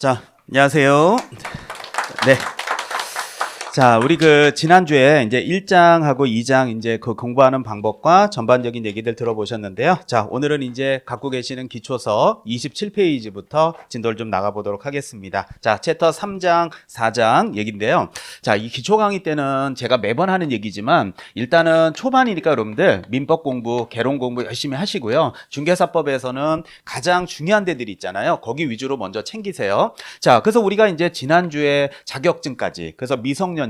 자, 안녕하세요. 네. 자, 우리 지난주에 이제 1장하고 2장 이제 공부하는 방법과 전반적인 얘기들 들어보셨는데요. 자, 오늘은 이제 갖고 계시는 기초서 27페이지부터 진도를 좀 나가보도록 하겠습니다. 자, 챕터 3장, 4장 얘기인데요. 자, 이 기초 강의 때는 제가 매번 하는 얘기지만 일단은 초반이니까 여러분들 민법 공부, 개론 공부 열심히 하시고요. 중개사법에서는 가장 중요한 데들이 있잖아요. 거기 위주로 먼저 챙기세요. 자, 그래서 우리가 이제 지난주에 자격증까지, 그래서 미성년자는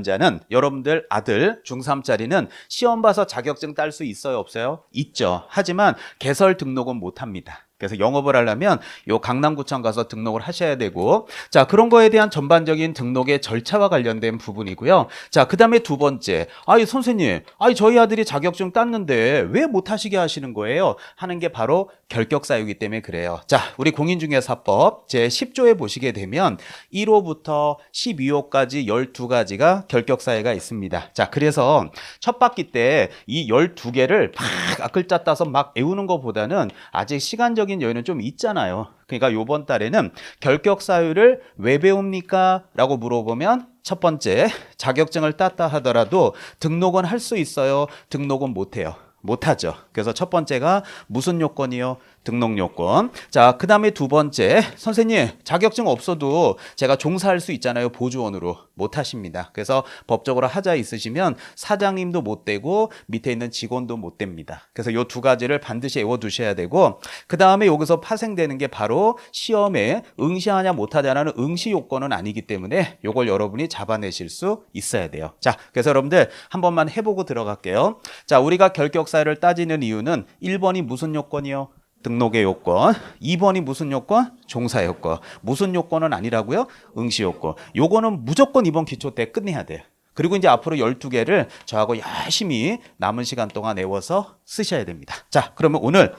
여러분들 아들 중3짜리는 시험 봐서 자격증 딸 수 있어요, 없어요? 있죠. 하지만 개설 등록은 못 합니다. 그래서 영업을 하려면 요 강남구청 가서 등록을 하셔야 되고, 자, 그런 거에 대한 전반적인 등록의 절차와 관련된 부분이고요. 자, 그 다음에 두 번째, 선생님, 저희 아들이 자격증 땄는데 왜 못 하시게 하시는 거예요? 하는 게 바로 결격사유이기 때문에 그래요. 자, 우리 공인중개사법 제 10조에 보시게 되면 1호부터 12호까지 12가지가 결격사유가 있습니다. 자, 그래서 첫 학기 때 이 12개를 막 앞글자 따서 막 외우는 것보다는 아직 시간적인 여유는 좀 있잖아요. 그러니까 요번 달에는 결격 사유를 왜 배웁니까? 라고 물어보면 첫 번째, 자격증을 땄다 하더라도 등록은 할 수 있어요? 등록은 못 해요. 못하죠. 그래서 첫 번째가 무슨 요건이요? 등록 요건. 자, 그 다음에 두 번째, 선생님 자격증 없어도 제가 종사할 수 있잖아요. 보조원으로. 못하십니다. 그래서 법적으로 하자 있으시면 사장님도 못 되고 밑에 있는 직원도 못 됩니다. 그래서 요 두 가지를 반드시 외워두셔야 되고, 그 다음에 여기서 파생되는 게 바로 시험에 응시하냐 못하냐는 응시 요건은 아니기 때문에 요걸 여러분이 잡아내실 수 있어야 돼요. 자, 그래서 여러분들 한 번만 해보고 들어갈게요. 자, 우리가 결격사유를 따지는 이유는 1번이 무슨 요건이요? 등록의 요건. 2번이 무슨 요건? 종사 요건. 무슨 요건은 아니라고요? 응시 요건. 요거는 무조건 이번 기초 때 끝내야 돼요. 그리고 이제 앞으로 12개를 저하고 열심히 남은 시간 동안 외워서 쓰셔야 됩니다. 자, 그러면 오늘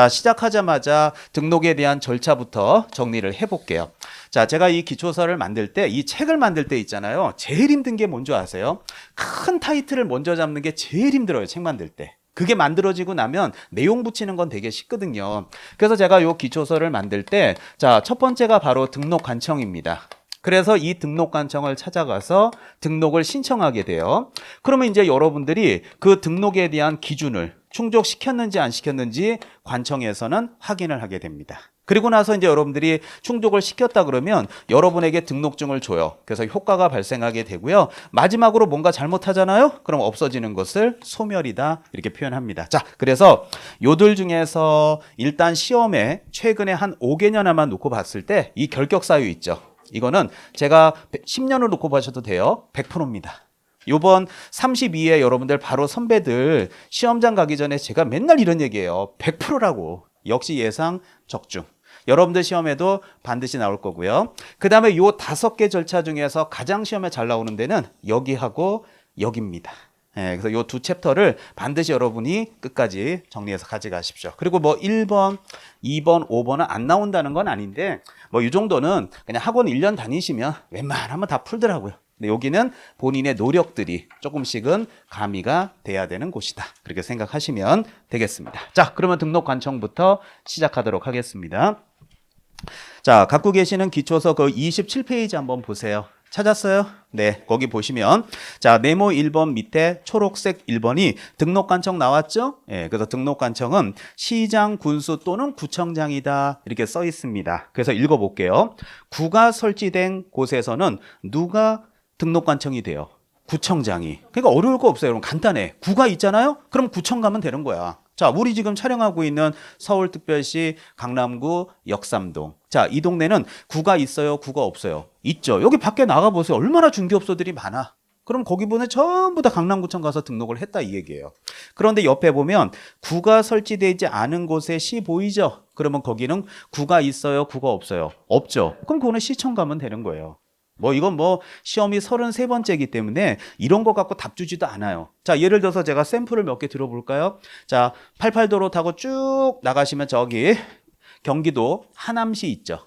시작하자마자 등록에 대한 절차부터 정리를 해볼게요. 자, 제가 이 기초서를 만들 때, 이 책을 만들 때 있잖아요. 제일 힘든 게 뭔지 아세요? 큰 타이틀을 먼저 잡는 게 제일 힘들어요. 책 만들 때. 그게 만들어지고 나면 내용 붙이는 건 되게 쉽거든요. 그래서 제가 이 기초서를 만들 때, 자, 첫 번째가 바로 등록 관청입니다. 그래서 이 등록 관청을 찾아가서 등록을 신청하게 돼요. 그러면 이제 여러분들이 그 등록에 대한 기준을 충족시켰는지 안 시켰는지 관청에서는 확인을 하게 됩니다. 그리고 나서 이제 여러분들이 충족을 시켰다 그러면 여러분에게 등록증을 줘요. 그래서 효과가 발생하게 되고요. 마지막으로 뭔가 잘못하잖아요? 그럼 없어지는 것을 소멸이다 이렇게 표현합니다. 자, 그래서 요들 중에서 일단 시험에 최근에 한 5개년 놓고 봤을 때 이 결격사유 있죠. 이거는 제가 10년을 놓고 보셔도 돼요. 100%입니다. 요번 32회 여러분들 바로 선배들 시험장 가기 전에 제가 맨날 이런 얘기해요. 100%라고. 역시 예상 적중. 여러분들 시험에도 반드시 나올 거고요. 그 다음에 요 5개 절차 중에서 가장 시험에 잘 나오는 데는 여기하고 여기입니다. 그래서 요 두 챕터를 반드시 여러분이 끝까지 정리해서 가져가십시오. 그리고 뭐 1번, 2번, 5번은 안 나온다는 건 아닌데 뭐 이 정도는 그냥 학원 1년 다니시면 웬만하면 다 풀더라고요. 근데 여기는 본인의 노력들이 조금씩은 가미가 돼야 되는 곳이다. 그렇게 생각하시면 되겠습니다. 자, 그러면 등록 관청부터 시작하도록 하겠습니다. 자, 갖고 계시는 기초서 27페이지 한번 보세요. 찾았어요? 네, 거기 보시면 자, 네모 1번 밑에 초록색 1번이 등록관청 나왔죠? 그래서 등록관청은 시장, 군수 또는 구청장이다 이렇게 써 있습니다. 그래서 읽어볼게요. 구가 설치된 곳에서는 누가 등록관청이 돼요? 구청장이. 그러니까 어려울 거 없어요. 여러분 간단해. 구가 있잖아요? 그럼 구청 가면 되는 거야. 자, 우리 지금 촬영하고 있는 서울특별시 강남구 역삼동. 자, 이 동네는 구가 있어요? 구가 없어요? 있죠. 여기 밖에 나가보세요. 얼마나 중개업소들이 많아. 그럼 거기 보면 전부 다 강남구청 가서 등록을 했다 이 얘기예요. 그런데 옆에 보면 구가 설치되지 않은 곳에 시 보이죠? 그러면 거기는 구가 있어요? 구가 없어요? 없죠. 그럼 그거는 시청 가면 되는 거예요. 이건 시험이 33번째이기 때문에 이런 거 갖고 답 주지도 않아요. 자, 예를 들어서 제가 샘플을 몇 개 들어볼까요? 자, 88도로 타고 쭉 나가시면 저기 경기도 하남시 있죠.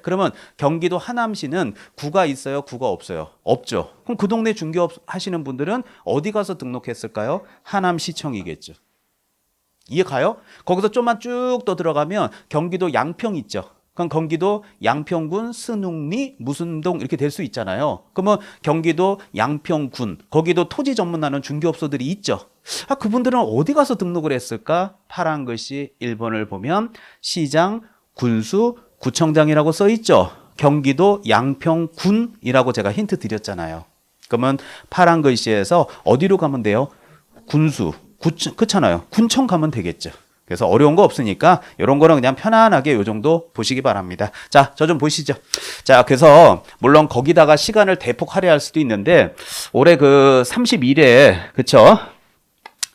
그러면 경기도 하남시는 구가 있어요? 구가 없어요? 없죠. 그럼 그 동네 중개업 하시는 분들은 어디 가서 등록했을까요? 하남시청이겠죠. 이해 가요? 거기서 좀만 쭉 더 들어가면 경기도 양평 있죠. 그럼 경기도 양평군 스능리 무슨 동 이렇게 될 수 있잖아요. 그러면 경기도 양평군 거기도 토지 전문하는 중개업소들이 있죠. 그분들은 어디 가서 등록을 했을까? 파란 글씨 1번을 보면 시장, 군수, 구청장이라고 써 있죠. 경기도 양평군이라고 제가 힌트 드렸잖아요. 그러면 파란 글씨에서 어디로 가면 돼요? 군수, 구청, 그렇잖아요. 군청 가면 되겠죠. 그래서 어려운 거 없으니까 이런 거는 그냥 편안하게 요 정도 보시기 바랍니다. 자, 저 좀 보시죠. 자, 그래서 물론 거기다가 시간을 대폭 할애할 수도 있는데 올해 그 31회 그쵸?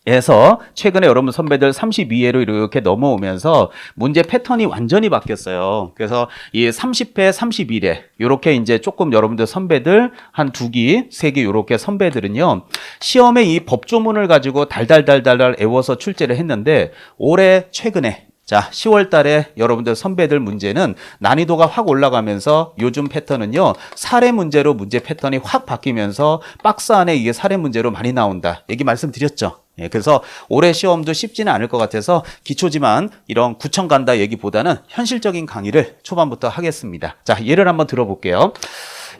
에서 최근에 여러분 선배들 32회로 이렇게 넘어오면서 문제 패턴이 완전히 바뀌었어요. 그래서 이 30회, 31회 이렇게 이제 조금 여러분들 선배들 한 2기, 3기 이렇게 선배들은요. 시험에 이 법조문을 가지고 달달달달 애워서 출제를 했는데 올해 최근에 자, 10월 달에 여러분들 선배들 문제는 난이도가 확 올라가면서 요즘 패턴은요, 사례 문제로 문제 패턴이 확 바뀌면서 박스 안에 이게 사례 문제로 많이 나온다. 얘기 말씀드렸죠. 예, 그래서 올해 시험도 쉽지는 않을 것 같아서 기초지만 이런 구청 간다 얘기보다는 현실적인 강의를 초반부터 하겠습니다. 자, 예를 한번 들어볼게요.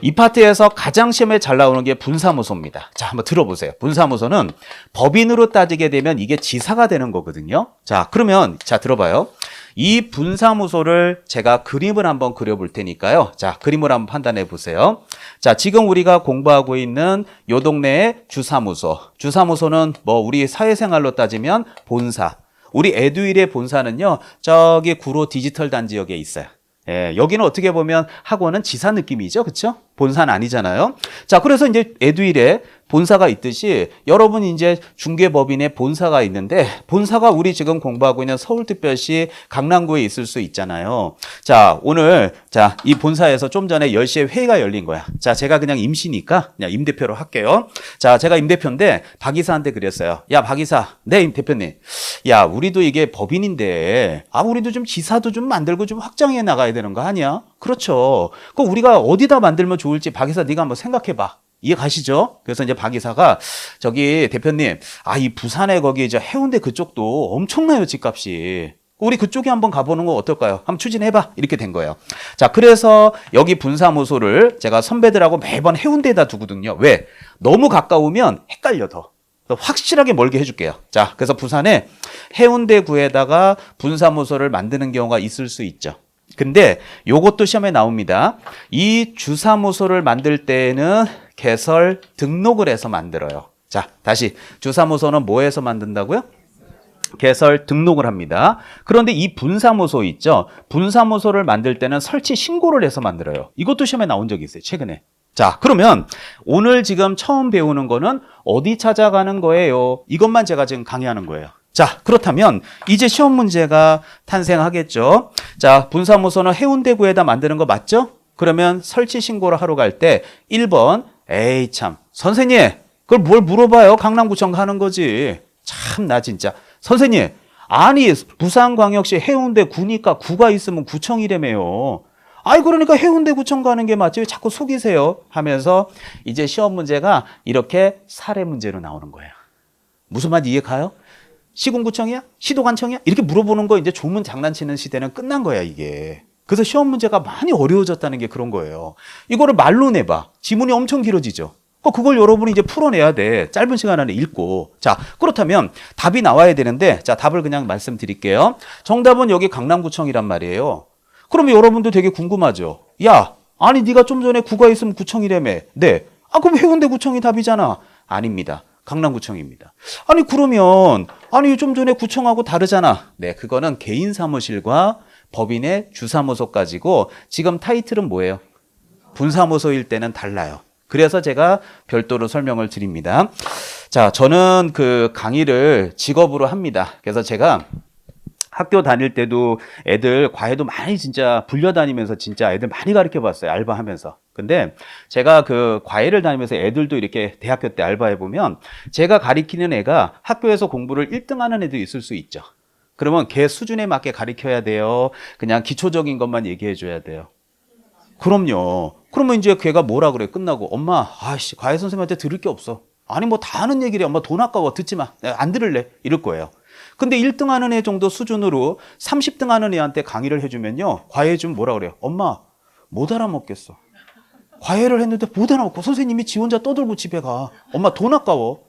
이 파트에서 가장 시험에 잘 나오는 게 분사무소입니다. 자, 한번 들어보세요. 분사무소는 법인으로 따지게 되면 이게 지사가 되는 거거든요. 자, 그러면 자, 들어봐요. 이 분사무소를 제가 그림을 한번 그려볼 테니까요. 자, 그림을 한번 판단해 보세요. 자, 지금 우리가 공부하고 있는 요 동네의 주사무소. 주사무소는 뭐 우리 사회생활로 따지면 본사. 우리 에듀윌의 본사는요. 저기 구로 디지털 단지역에 있어요. 예, 여기는 어떻게 보면 학원은 지사 느낌이죠. 그렇죠? 본사는 아니잖아요. 자, 그래서 이제 에듀윌에 본사가 있듯이 여러분 이제 중개법인의 본사가 있는데 본사가 우리 지금 공부하고 있는 서울특별시 강남구에 있을 수 있잖아요. 자, 오늘 자, 이 본사에서 좀 전에 10시에 회의가 열린 거야. 자, 제가 그냥 임시니까 그냥 임 대표로 할게요. 자, 제가 임 대표인데 박 이사한테 그랬어요. 야, 박 이사. 네, 임 대표님. 야, 우리도 이게 법인인데 우리도 좀 지사도 좀 만들고 좀 확장해 나가야 되는 거 아니야? 그렇죠. 그럼 우리가 어디다 만들면 좋을지 박 이사 네가 한번 생각해 봐. 이해 가시죠? 그래서 이제 박 이사가 저기 대표님, 이 부산에 거기 이제 해운대 그쪽도 엄청나요, 집값이. 우리 그쪽에 한번 가보는 거 어떨까요? 한번 추진해봐. 이렇게 된 거예요. 자, 그래서 여기 분사무소를 제가 선배들하고 매번 해운대에다 두거든요. 왜? 너무 가까우면 헷갈려 더. 확실하게 멀게 해줄게요. 자, 그래서 부산에 해운대구에다가 분사무소를 만드는 경우가 있을 수 있죠. 근데 요것도 시험에 나옵니다. 이 주사무소를 만들 때에는 개설 등록을 해서 만들어요. 자, 다시 주사무소는 뭐 해서 만든다고요? 개설 등록을 합니다. 그런데 이 분사무소 있죠? 분사무소를 만들 때는 설치 신고를 해서 만들어요. 이것도 시험에 나온 적이 있어요, 최근에. 자, 그러면 오늘 지금 처음 배우는 거는 어디 찾아가는 거예요? 이것만 제가 지금 강의하는 거예요. 자, 그렇다면 이제 시험 문제가 탄생하겠죠. 자, 분사무소는 해운대구에다 만드는 거 맞죠? 그러면 설치 신고를 하러 갈 때 1번 에이 참 선생님 그걸 뭘 물어봐요. 강남구청 가는 거지. 참 나 진짜 선생님 아니 부산광역시 해운대구니까 구가 있으면 구청이라며요. 그러니까 해운대구청 가는 게 맞지 왜 자꾸 속이세요 하면서 이제 시험 문제가 이렇게 사례 문제로 나오는 거예요. 무슨 말인지 이해 가요? 시군구청이야? 시도관청이야? 이렇게 물어보는 거 이제 조문 장난치는 시대는 끝난 거야 이게. 그래서 시험 문제가 많이 어려워졌다는 게 그런 거예요. 이거를 말로 내봐. 지문이 엄청 길어지죠. 그걸 여러분이 이제 풀어내야 돼. 짧은 시간 안에 읽고. 자, 그렇다면 답이 나와야 되는데 자, 답을 그냥 말씀드릴게요. 정답은 여기 강남구청이란 말이에요. 그러면 여러분도 되게 궁금하죠. 야, 아니 네가 좀 전에 구가 있으면 구청이라며. 네. 그럼 해운대구청이 답이잖아. 아닙니다. 강남구청입니다. 그러면 좀 전에 구청하고 다르잖아. 네, 그거는 개인 사무실과 법인의 주사무소 가지고 지금 타이틀은 뭐예요? 분사무소일 때는 달라요. 그래서 제가 별도로 설명을 드립니다. 자, 저는 그 강의를 직업으로 합니다. 그래서 제가 학교 다닐 때도 애들 과외도 많이 진짜 불려다니면서 진짜 애들 많이 가르쳐 봤어요. 알바하면서. 근데 제가 그 과외를 다니면서 애들도 이렇게 대학교 때 알바해 보면 제가 가르치는 애가 학교에서 공부를 1등 하는 애도 있을 수 있죠. 그러면 걔 수준에 맞게 가르쳐야 돼요. 그냥 기초적인 것만 얘기해 줘야 돼요. 그럼요. 그러면 이제 걔가 뭐라 그래? 끝나고 엄마, 과외 선생님한테 들을 게 없어. 뭐 다 하는 얘기래. 엄마 돈 아까워. 듣지 마. 내가 안 들을래. 이럴 거예요. 근데 1등 하는 애 정도 수준으로 30등 하는 애한테 강의를 해주면요. 과외 좀 뭐라 그래요? 엄마, 못 알아먹겠어. 과외를 했는데 못 알아먹고 선생님이 지 혼자 떠들고 집에 가. 엄마 돈 아까워.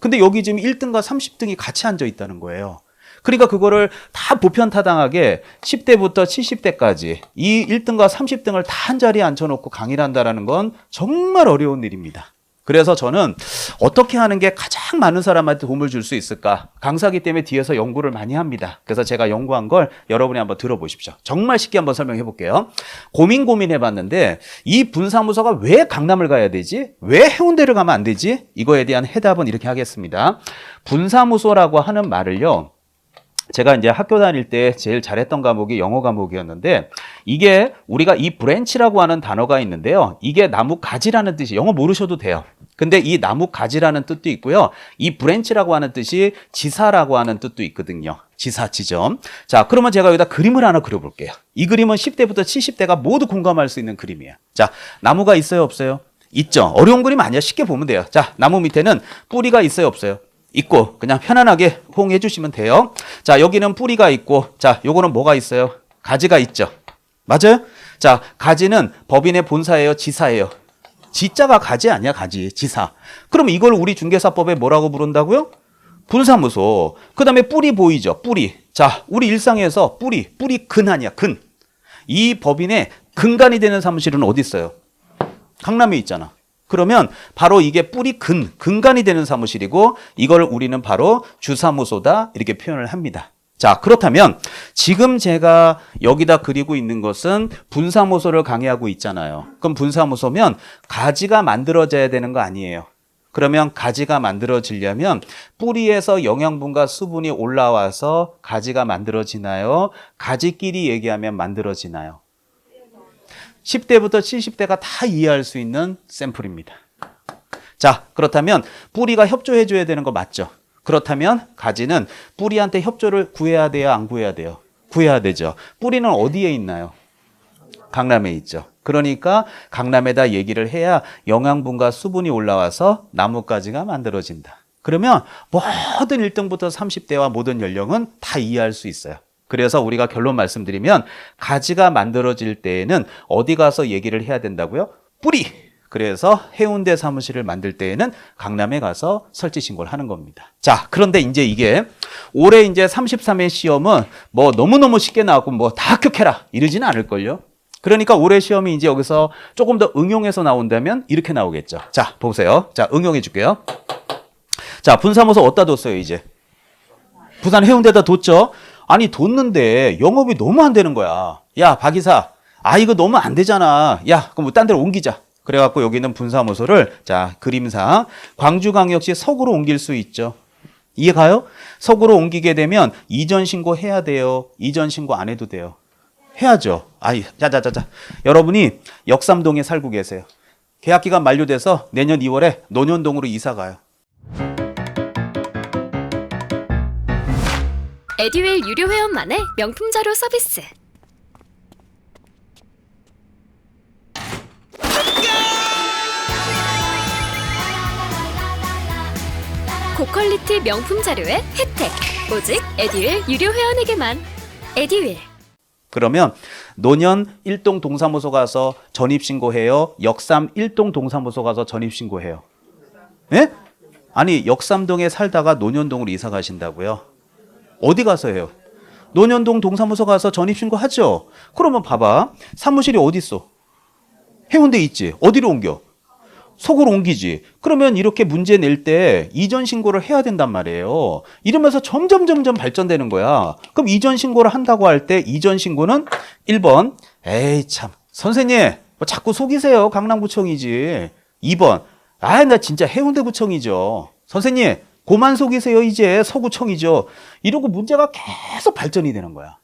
근데 여기 지금 1등과 30등이 같이 앉아 있다는 거예요. 그러니까 그거를 다 보편타당하게 10대부터 70대까지 이 1등과 30등을 다 한 자리에 앉혀놓고 강의를 한다는 건 정말 어려운 일입니다. 그래서 저는 어떻게 하는 게 가장 많은 사람한테 도움을 줄 수 있을까? 강사기 때문에 뒤에서 연구를 많이 합니다. 그래서 제가 연구한 걸 여러분이 한번 들어보십시오. 정말 쉽게 한번 설명해 볼게요. 고민해봤는데 이 분사무소가 왜 강남을 가야 되지? 왜 해운대를 가면 안 되지? 이거에 대한 해답은 이렇게 하겠습니다. 분사무소라고 하는 말을요. 제가 이제 학교 다닐 때 제일 잘했던 과목이 영어 과목이었는데 이게 우리가 이 브랜치라고 하는 단어가 있는데요. 이게 나무 가지라는 뜻이 영어 모르셔도 돼요. 근데 이 나무 가지라는 뜻도 있고요. 이 브랜치라고 하는 뜻이 지사라고 하는 뜻도 있거든요. 지사, 지점. 자, 그러면 제가 여기다 그림을 하나 그려볼게요. 이 그림은 10대부터 70대가 모두 공감할 수 있는 그림이에요. 자, 나무가 있어요, 없어요? 있죠. 어려운 그림 아니야. 쉽게 보면 돼요. 자, 나무 밑에는 뿌리가 있어요, 없어요? 있고 그냥 편안하게 호응해 주시면 돼요. 자, 여기는 뿌리가 있고 자, 요거는 뭐가 있어요? 가지가 있죠. 맞아요? 자, 가지는 법인의 본사예요, 지사예요? 지자가 가지 아니야, 가지. 지사. 그럼 이걸 우리 중개사법에 뭐라고 부른다고요? 분사무소. 그 다음에 뿌리 보이죠? 뿌리. 자, 우리 일상에서 뿌리 근 아니야, 근. 이 법인의 근간이 되는 사무실은 어디 있어요? 강남에 있잖아. 그러면 바로 이게 뿌리 근간이 되는 사무실이고 이걸 우리는 바로 주사무소다 이렇게 표현을 합니다. 자, 그렇다면 지금 제가 여기다 그리고 있는 것은 분사무소를 강의하고 있잖아요. 그럼 분사무소면 가지가 만들어져야 되는 거 아니에요. 그러면 가지가 만들어지려면 뿌리에서 영양분과 수분이 올라와서 가지가 만들어지나요? 가지끼리 얘기하면 만들어지나요? 10대부터 70대가 다 이해할 수 있는 샘플입니다. 자, 그렇다면 뿌리가 협조해 줘야 되는 거 맞죠? 그렇다면 가지는 뿌리한테 협조를 구해야 돼요, 안 구해야 돼요? 구해야 되죠. 뿌리는 어디에 있나요? 강남에 있죠. 그러니까 강남에다 얘기를 해야 영양분과 수분이 올라와서 나뭇가지가 만들어진다. 그러면 모든 1등부터 30대와 모든 연령은 다 이해할 수 있어요. 그래서 우리가 결론 말씀드리면 가지가 만들어질 때에는 어디 가서 얘기를 해야 된다고요? 뿌리! 그래서 해운대 사무실을 만들 때에는 강남에 가서 설치 신고를 하는 겁니다. 자, 그런데 이제 이게 올해 이제 33회 시험은 뭐 너무너무 쉽게 나왔고 뭐 다 합격해라 이러지는 않을걸요? 그러니까 올해 시험이 이제 여기서 조금 더 응용해서 나온다면 이렇게 나오겠죠. 자, 보세요. 자, 응용해 줄게요. 자, 분사무소 어디다 뒀어요, 이제? 부산 해운대에다 뒀죠? 아니, 뒀는데 영업이 너무 안 되는 거야. 야, 박 이사. 아, 이거 너무 안 되잖아. 야, 그럼 뭐 딴 데로 옮기자. 그래갖고 여기는 분사무소를 자, 그림상 광주광역시 서구로 옮길 수 있죠. 이해 가요? 서구로 옮기게 되면 이전 신고 해야 돼요. 이전 신고 안 해도 돼요. 해야죠. 아이, 자자자자. 여러분이 역삼동에 살고 계세요. 계약 기간 만료돼서 내년 2월에 논현동으로 이사 가요. 에듀윌 유료 회원만의 명품 자료 서비스. 고퀄리티 명품 자료의 혜택. 오직 에듀윌 유료 회원에게만. 에듀윌. 그러면 노년 1동 동사무소 가서 전입신고해요? 역삼 1동 동사무소 가서 전입신고해요? 예? 아니, 역삼동에 살다가 논현동으로 이사 가신다고요? 어디 가서 해요? 논현동 동사무소 가서 전입신고 하죠? 그러면 봐봐. 사무실이 어디 있어? 해운대에 있지. 어디로 옮겨? 서구로 옮기지. 그러면 이렇게 문제 낼 때 이전 신고를 해야 된단 말이에요. 이러면서 점점 발전되는 거야. 그럼 이전 신고를 한다고 할 때 이전 신고는 1번. 에이 참. 선생님 뭐 자꾸 속이세요. 강남구청이지. 2번. 아, 나 진짜 해운대구청이죠. 선생님 고만 속이세요. 이제 서구청이죠. 이러고 문제가 계속 발전이 되는 거야.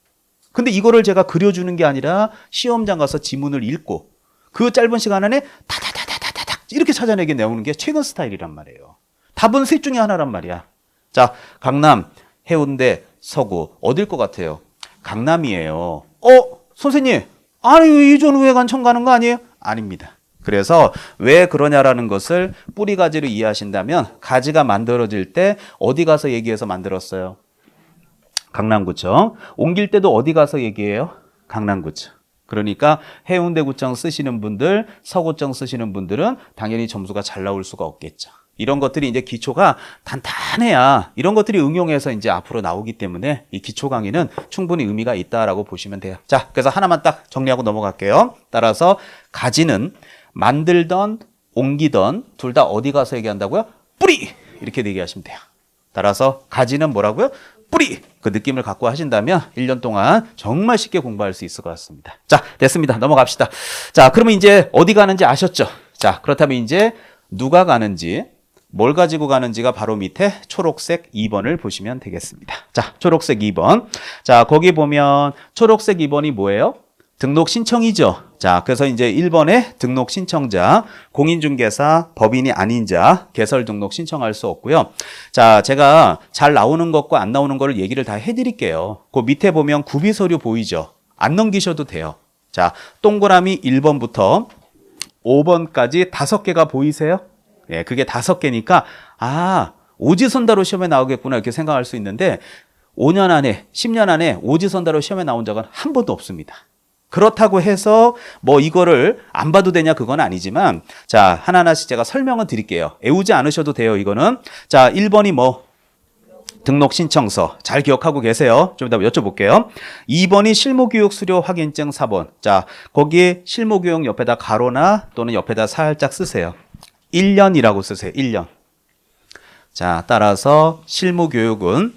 근데 이거를 제가 그려주는 게 아니라 시험장 가서 지문을 읽고 그 짧은 시간 안에 다다다다다닥 이렇게 찾아내게 나오는 게 최근 스타일이란 말이에요. 답은 셋 중에 하나란 말이야. 자, 강남, 해운대, 서구 어딜 것 같아요? 강남이에요. 선생님, 아니 이전 우회관 청 가는 거 아니에요? 아닙니다. 그래서 왜 그러냐라는 것을 뿌리 가지로 이해하신다면 가지가 만들어질 때 어디 가서 얘기해서 만들었어요? 강남구청. 옮길 때도 어디 가서 얘기해요? 강남구청. 그러니까 해운대구청 쓰시는 분들, 서구청 쓰시는 분들은 당연히 점수가 잘 나올 수가 없겠죠. 이런 것들이 이제 기초가 단단해야 이런 것들이 응용해서 이제 앞으로 나오기 때문에 이 기초 강의는 충분히 의미가 있다라고 보시면 돼요. 자, 그래서 하나만 딱 정리하고 넘어갈게요. 따라서 가지는 만들던, 옮기던 둘 다 어디 가서 얘기한다고요? 뿌리! 이렇게 얘기하시면 돼요. 따라서 가지는 뭐라고요? 뿌리! 그 느낌을 갖고 하신다면 1년 동안 정말 쉽게 공부할 수 있을 것 같습니다. 자, 됐습니다. 넘어갑시다. 자, 그러면 이제 어디 가는지 아셨죠? 자, 그렇다면 이제 누가 가는지, 뭘 가지고 가는지가 바로 밑에 초록색 2번을 보시면 되겠습니다. 자, 초록색 2번. 자, 거기 보면 초록색 2번이 뭐예요? 등록 신청이죠. 자, 그래서 이제 1번에 등록 신청자, 공인중개사, 법인이 아닌 자, 개설 등록 신청할 수 없고요. 자, 제가 잘 나오는 것과 안 나오는 거를 얘기를 다 해드릴게요. 그 밑에 보면 구비서류 보이죠? 안 넘기셔도 돼요. 자, 동그라미 1번부터 5번까지 5개가 보이세요? 예, 그게 5개니까, 아, 오지선다로 시험에 나오겠구나, 이렇게 생각할 수 있는데, 5년 안에, 10년 안에 오지선다로 시험에 나온 적은 한 번도 없습니다. 그렇다고 해서 뭐 이거를 안 봐도 되냐 그건 아니지만, 자, 하나하나씩 제가 설명을 드릴게요. 외우지 않으셔도 돼요, 이거는. 자, 1번이 뭐? 등록 신청서. 잘 기억하고 계세요. 좀 이따 여쭤볼게요. 2번이 실무교육 수료 확인증 4번. 자, 거기에 실무교육 옆에다 가로나 또는 옆에다 살짝 쓰세요. 1년이라고 쓰세요. 1년. 자, 따라서 실무교육은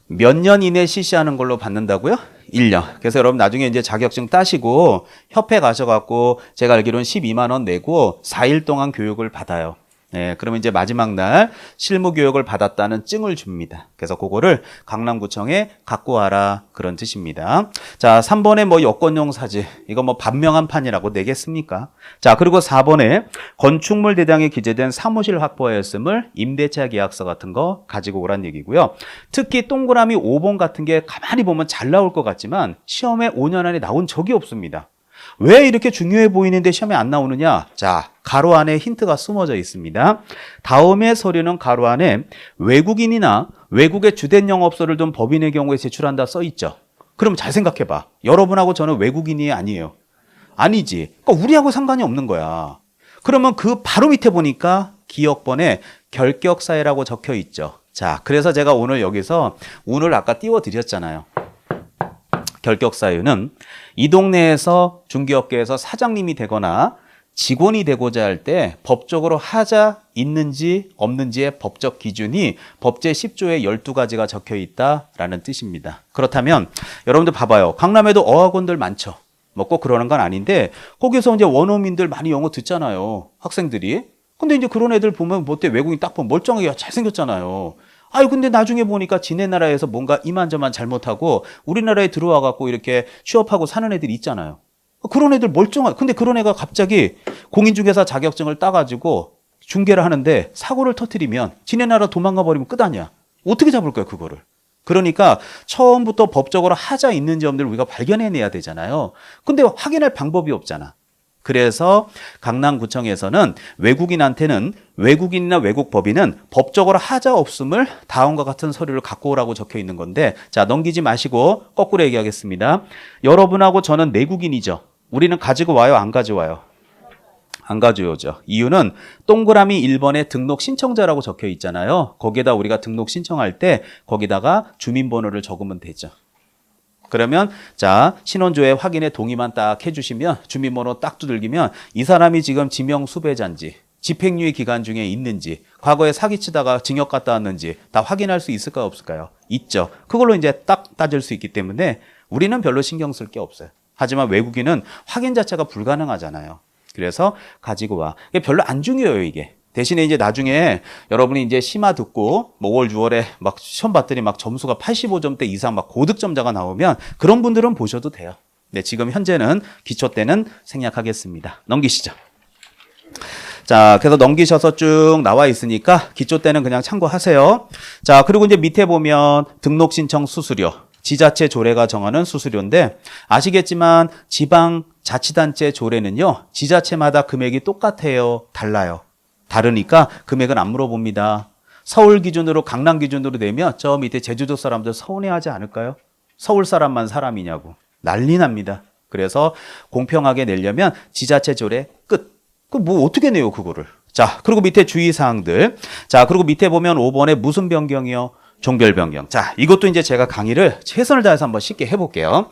몇 년 이내 실시하는 걸로 받는다고요? 1년. 그래서 여러분 나중에 이제 자격증 따시고 협회 가셔갖고 제가 알기로는 12만 원 내고 4일 동안 교육을 받아요. 네, 그러면 이제 마지막 날 실무 교육을 받았다는 증을 줍니다. 그래서 그거를 강남구청에 갖고 와라 그런 뜻입니다. 자, 3번에 뭐 여권용 사진 이거 뭐 반명한 판이라고 내겠습니까? 자, 그리고 4번에 건축물 대장에 기재된 사무실 확보하였음을 임대차 계약서 같은 거 가지고 오란 얘기고요. 특히 동그라미 5번 같은 게 가만히 보면 잘 나올 것 같지만 시험에 5년 안에 나온 적이 없습니다. 왜 이렇게 중요해 보이는데 시험에 안 나오느냐? 자, 가로 안에 힌트가 숨어져 있습니다. 다음의 서류는 가로 안에 외국인이나 외국의 주된 영업소를 둔 법인의 경우에 제출한다 써 있죠. 그럼 잘 생각해 봐. 여러분하고 저는 외국인이 아니에요. 아니지. 그러니까 우리하고 상관이 없는 거야. 그러면 그 바로 밑에 보니까 기억번에 결격사유라고 적혀 있죠. 자, 그래서 제가 오늘 여기서 운을 아까 띄워드렸잖아요. 결격사유는 이 동네에서 중개업계에서 사장님이 되거나 직원이 되고자 할 때 법적으로 하자 있는지 없는지의 법적 기준이 법제 10조에 12가지가 적혀 있다라는 뜻입니다. 그렇다면 여러분들 봐봐요. 강남에도 어학원들 많죠. 뭐 꼭 그러는 건 아닌데 거기서 이제 원어민들 많이 영어 듣잖아요. 학생들이. 근데 이제 그런 애들 보면 뭐 어때? 외국인 딱 보면 멀쩡하게 잘생겼잖아요. 아유, 근데 나중에 보니까 지네 나라에서 뭔가 이만저만 잘못하고 우리나라에 들어와 갖고 이렇게 취업하고 사는 애들이 있잖아요. 그런 애들 멀쩡한, 근데 그런 애가 갑자기 공인중개사 자격증을 따가지고 중개를 하는데 사고를 터뜨리면 지네 나라 도망가 버리면 끝 아니야. 어떻게 잡을 거야, 그거를. 그러니까 처음부터 법적으로 하자 있는지 없는지를 우리가 발견해내야 되잖아요. 근데 확인할 방법이 없잖아. 그래서 강남구청에서는 외국인한테는 외국인이나 외국 법인은 법적으로 하자 없음을 다음과 같은 서류를 갖고 오라고 적혀 있는 건데, 자, 넘기지 마시고 거꾸로 얘기하겠습니다. 여러분하고 저는 내국인이죠. 우리는 가지고 와요, 안 가져와요? 안 가져오죠. 이유는 동그라미 1번에 등록 신청자라고 적혀 있잖아요. 거기에다 우리가 등록 신청할 때 거기다가 주민번호를 적으면 되죠. 그러면 자, 신원조회 확인에 동의만 딱 해주시면 주민번호 딱 두들기면 이 사람이 지금 지명 수배자인지 집행유예 기간 중에 있는지 과거에 사기치다가 징역 갔다 왔는지 다 확인할 수 있을까요, 없을까요? 있죠. 그걸로 이제 딱 따질 수 있기 때문에 우리는 별로 신경 쓸 게 없어요. 하지만 외국인은 확인 자체가 불가능하잖아요. 그래서 가지고 와. 이게 별로 안 중요해요, 이게. 대신에 이제 나중에 여러분이 이제 심화 듣고 뭐 5월, 6월에 막 시험 봤더니 막 점수가 85점대 이상 막 고득점자가 나오면 그런 분들은 보셔도 돼요. 네, 지금 현재는 기초 때는 생략하겠습니다. 넘기시죠. 자, 그래서 넘기셔서 쭉 나와 있으니까 기초 때는 그냥 참고하세요. 자, 그리고 이제 밑에 보면 등록 신청 수수료. 지자체 조례가 정하는 수수료인데 아시겠지만 지방 자치단체 조례는요. 지자체마다 금액이 똑같아요, 달라요? 다르니까 금액은 안 물어봅니다. 서울 기준으로 강남 기준으로 내면 저 밑에 제주도 사람들 서운해하지 않을까요? 서울 사람만 사람이냐고. 난리 납니다. 그래서 공평하게 내려면 지자체 조례 끝. 그 뭐 어떻게 내요 그거를. 자, 그리고 밑에 주의사항들. 자, 그리고 밑에 보면 5번에 무슨 변경이요? 종별 변경. 자, 이것도 이제 제가 강의를 최선을 다해서 한번 쉽게 해볼게요.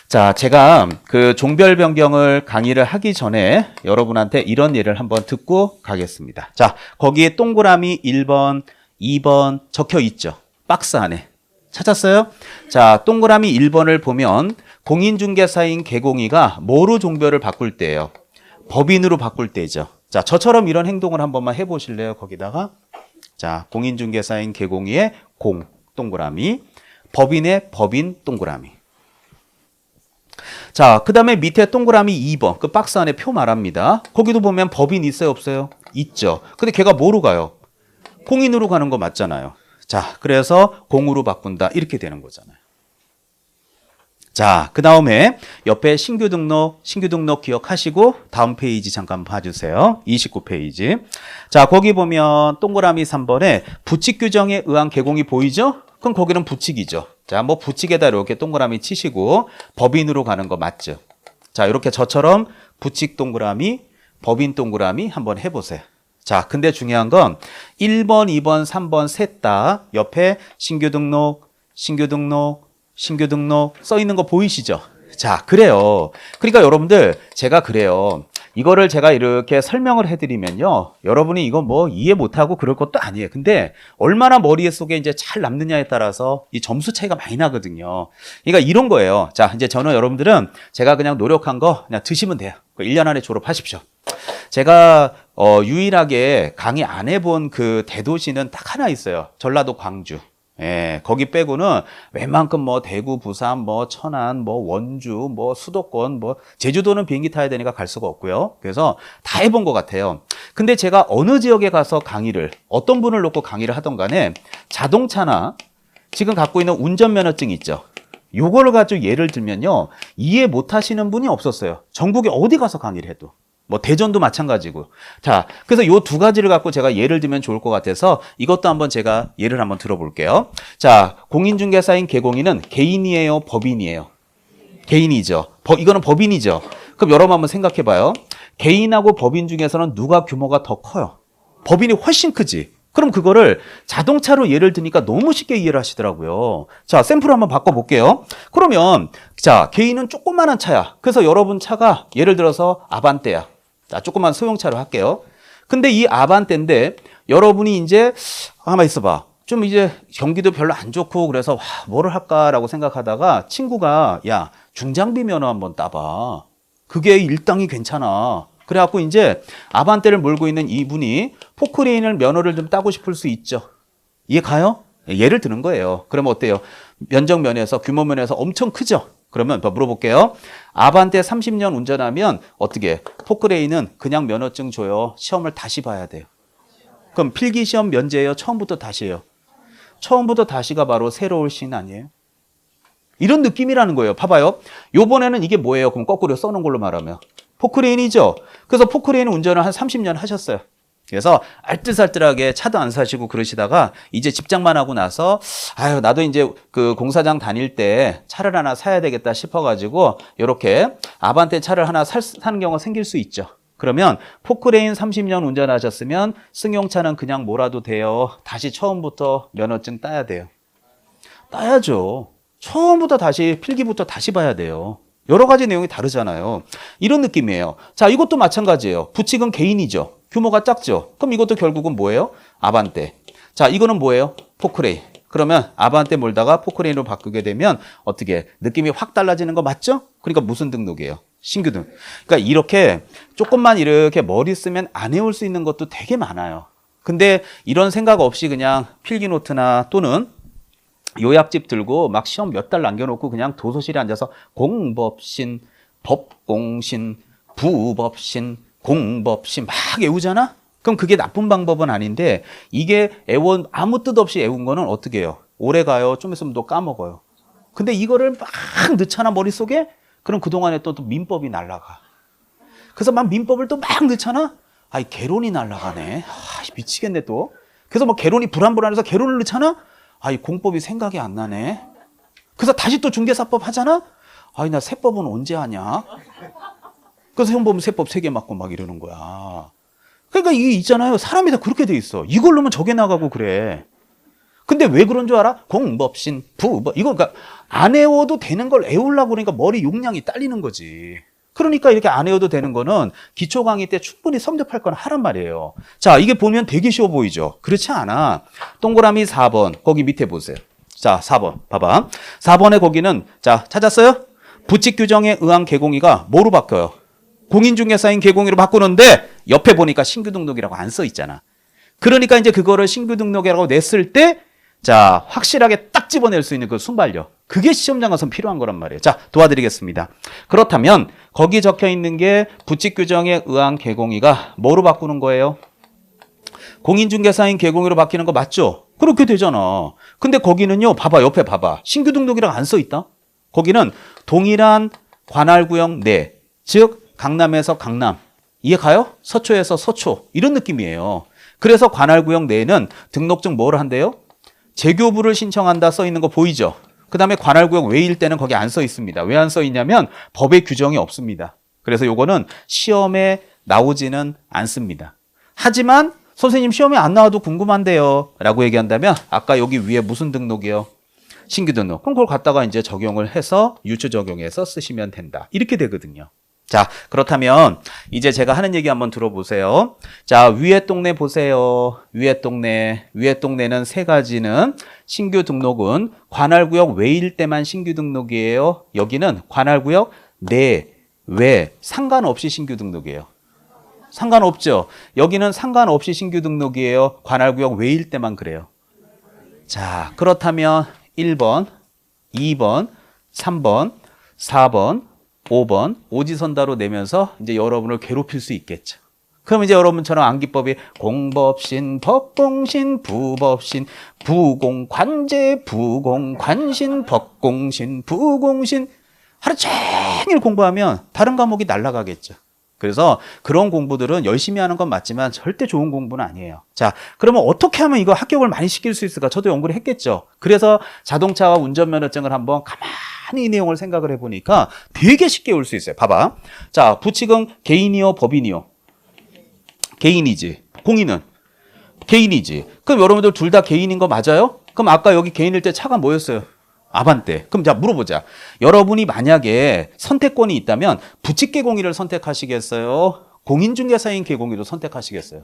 자, 제가 그 종별 변경을 강의를 하기 전에 여러분한테 이런 예를 한번 듣고 가겠습니다. 자, 거기에 동그라미 1번, 2번 적혀 있죠. 박스 안에. 찾았어요? 자, 동그라미 1번을 보면 공인중개사인 개공이가 뭐로 종별을 바꿀 때예요? 법인으로 바꿀 때죠. 자, 저처럼 이런 행동을 한 번만 해보실래요? 거기다가. 자, 공인중개사인 개공이의 공, 동그라미. 법인의 법인, 동그라미. 자, 그 다음에 밑에 동그라미 2번. 그 박스 안에 표 말합니다. 거기도 보면 법인 있어요? 없어요? 있죠. 근데 걔가 뭐로 가요? 공인으로 가는 거 맞잖아요. 자, 그래서 공으로 바꾼다. 이렇게 되는 거잖아요. 자, 그 다음에 옆에 신규 등록 기억하시고 다음 페이지 잠깐 봐주세요. 29페이지. 자, 거기 보면 동그라미 3번에 부칙 규정에 의한 개공이 보이죠? 그럼 거기는 부칙이죠. 자, 뭐 부칙에다 이렇게 동그라미 치시고 법인으로 가는 거 맞죠? 자, 이렇게 저처럼 부칙 동그라미, 법인 동그라미 한번 해보세요. 자, 근데 중요한 건 1번, 2번, 3번 셋 다 옆에 신규 등록 써 있는 거 보이시죠? 자, 그래요. 그러니까 여러분들 제가 그래요. 이거를 제가 이렇게 설명을 해드리면요. 여러분이 이거 뭐 이해 못하고 그럴 것도 아니에요. 근데 얼마나 머릿속에 이제 잘 남느냐에 따라서 이 점수 차이가 많이 나거든요. 그러니까 이런 거예요. 자, 이제 저는 여러분들은 제가 그냥 노력한 거 그냥 드시면 돼요. 1년 안에 졸업하십시오. 제가 유일하게 강의 안 해본 그 대도시는 딱 하나 있어요. 전라도 광주. 예, 거기 빼고는 웬만큼 뭐 대구, 부산, 뭐 천안, 뭐 원주, 뭐 수도권, 뭐 제주도는 비행기 타야 되니까 갈 수가 없고요. 그래서 다 해본 것 같아요. 근데 제가 어느 지역에 가서 강의를 어떤 분을 놓고 강의를 하던 간에 자동차나 지금 갖고 있는 운전면허증 있죠. 요거를 가지고 예를 들면요. 이해 못 하시는 분이 없었어요. 전국에 어디 가서 강의를 해도. 뭐 대전도 마찬가지고. 자, 그래서 요 두 가지를 갖고 제가 예를 들면 좋을 것 같아서 이것도 한번 제가 예를 한번 들어볼게요. 자, 공인중개사인 개공인은 개인이에요, 법인이에요? 개인이죠. 이거는 법인이죠. 그럼 여러분 한번 생각해 봐요. 개인하고 법인 중에서는 누가 규모가 더 커요? 법인이 훨씬 크지. 그럼 그거를 자동차로 예를 드니까 너무 쉽게 이해를 하시더라고요. 자, 샘플 한번 바꿔볼게요. 그러면 자, 개인은 조그만한 차야. 그래서 여러분 차가 예를 들어서 아반떼야. 자, 조그만 소형차로 할게요. 근데 이 아반떼인데 여러분이 이제 가만 있어봐. 좀 이제 경기도 별로 안 좋고 그래서 뭐를 할까라고 생각하다가 친구가 야, 중장비 면허 한번 따봐. 그게 일당이 괜찮아. 그래갖고 이제 아반떼를 몰고 있는 이분이 포크레인을 면허를 좀 따고 싶을 수 있죠. 이해 가요? 예를 드는 거예요. 그러면 어때요? 면적면에서 규모면에서 엄청 크죠? 그러면 더 물어볼게요. 아반떼 30년 운전하면 어떻게? 포크레인은 그냥 면허증 줘요? 시험을 다시 봐야 돼요? 그럼 필기시험 면제예요? 처음부터 다시예요? 처음부터 다시가 바로 새로울 신 아니에요? 이런 느낌이라는 거예요. 봐봐요. 요번에는 이게 뭐예요? 그럼 거꾸로 써놓은 걸로 말하면 포크레인이죠. 그래서 포크레인 운전을 한 30년 하셨어요. 그래서 알뜰살뜰하게 차도 안 사시고 그러시다가 이제 집장만 하고 나서 아유 나도 이제 그 공사장 다닐 때 차를 하나 사야 되겠다 싶어가지고 이렇게 아반떼 차를 하나 사는 경우가 생길 수 있죠. 그러면 포크레인 30년 운전하셨으면 승용차는 그냥 몰아도 돼요. 다시 처음부터 면허증 따야 돼요. 따야죠. 처음부터 다시 필기부터 다시 봐야 돼요. 여러 가지 내용이 다르잖아요. 이런 느낌이에요. 자, 이것도 마찬가지예요. 부칙은 개인이죠. 규모가 작죠. 그럼 이것도 결국은 뭐예요? 아반떼. 자, 이거는 뭐예요? 포크레인. 그러면 아반떼 몰다가 포크레인으로 바꾸게 되면 어떻게 느낌이 확 달라지는 거 맞죠? 그러니까 무슨 등록이에요? 신규 등록. 그러니까 이렇게 조금만 이렇게 머리 쓰면 안 외울 수 있는 것도 되게 많아요. 근데 이런 생각 없이 그냥 필기노트나 또는 요약집 들고 막 시험 몇 달 남겨놓고 그냥 도서실에 앉아서 공법신, 법공신, 부법신, 공법신 막 외우잖아? 그럼 그게 나쁜 방법은 아닌데 이게 아무 뜻 없이 외운 거는 어떻게 해요? 오래 가요. 좀 있으면 또 까먹어요. 근데 이거를 막 넣잖아 머릿속에? 그럼 그동안에 또 민법이 날아가. 그래서 막 민법을 또 막 넣잖아? 아이 개론이 날아가네. 아, 미치겠네 또. 그래서 뭐 개론이 불안불안해서 개론을 넣잖아? 이 공법이 생각이 안 나네. 그래서 다시 또 중개사법 하잖아? 나 세법은 언제 하냐? 그래서 형 보면 세법 3개 맞고 막 이러는 거야. 그러니까 이게 있잖아요. 사람이 다 그렇게 돼 있어. 이걸 넣으면 저게 나가고 그래. 근데 왜 그런 줄 알아? 공법신, 부법. 이거 그러니까 안 외워도 되는 걸 외우려고 그러니까 머리 용량이 딸리는 거지. 그러니까 이렇게 안 외워도 되는 거는 기초 강의 때 충분히 섭렵할 건 하란 말이에요. 자, 이게 보면 되게 쉬워 보이죠? 그렇지 않아. 동그라미 4번. 거기 밑에 보세요. 자, 4번. 봐봐. 4번에 거기는, 자, 찾았어요? 부칙 규정에 의한 개공이가 뭐로 바뀌어요? 공인중개사인 개공이로 바꾸는데 옆에 보니까 신규 등록이라고 안 써 있잖아. 그러니까 이제 그거를 신규 등록이라고 냈을 때 자, 확실하게 딱 집어낼 수 있는 그 순발력. 그게 시험장 가서 필요한 거란 말이에요. 자, 도와드리겠습니다. 그렇다면 거기 적혀 있는 게 부칙 규정에 의한 개공이가 뭐로 바꾸는 거예요? 공인중개사인 개공이로 바뀌는 거 맞죠? 그렇게 되잖아. 근데 거기는요, 봐봐, 옆에 봐봐. 신규 등록이라고 안 써 있다? 거기는 동일한 관할구역 내, 즉 강남에서 강남. 이해 가요? 서초에서 서초. 이런 느낌이에요. 그래서 관할구역 내에는 등록증 뭐를 한대요? 재교부를 신청한다 써 있는 거 보이죠? 그 다음에 관할구역 외일 때는 거기 안 써 있습니다. 왜 안 써 있냐면 법에 규정이 없습니다. 그래서 요거는 시험에 나오지는 않습니다. 하지만 선생님 시험에 안 나와도 궁금한데요 라고 얘기한다면 아까 여기 위에 무슨 등록이요? 신규 등록. 그럼 그걸 갖다가 이제 적용을 해서 유추 적용해서 쓰시면 된다. 이렇게 되거든요. 자, 그렇다면 이제 제가 하는 얘기 한번 들어보세요. 자, 위에 동네 보세요. 위에 동네는 3가지는 신규 등록은 관할구역 외일 때만 신규 등록이에요. 여기는 관할구역 내, 외 상관없이 신규 등록이에요. 상관없죠. 여기는 상관없이 신규 등록이에요. 관할구역 외일 때만 그래요. 자, 그렇다면 1번, 2번, 3번, 4번, 5번 오지선다로 내면서 이제 여러분을 괴롭힐 수 있겠죠. 그럼 이제 여러분처럼 암기법이 공법신, 법공신, 부법신, 부공관제, 부공관신, 법공신, 부공신 하루 종일 공부하면 다른 과목이 날아가겠죠. 그래서 그런 공부들은 열심히 하는 건 맞지만 절대 좋은 공부는 아니에요. 자, 그러면 어떻게 하면 이거 합격을 많이 시킬 수 있을까? 저도 연구를 했겠죠. 그래서 자동차와 운전면허증을 한번 가만히 이 내용을 생각을 해보니까 되게 쉽게 올 수 있어요. 봐봐. 자, 부칙은 개인이요, 법인이요? 개인이지. 공인은? 개인이지. 그럼 여러분들 둘 다 개인인 거 맞아요? 그럼 아까 여기 개인일 때 차가 뭐였어요? 아반떼. 그럼 자, 물어보자. 여러분이 만약에 선택권이 있다면 부칙 개공이를 선택하시겠어요? 공인중개사인 개공이를 선택하시겠어요?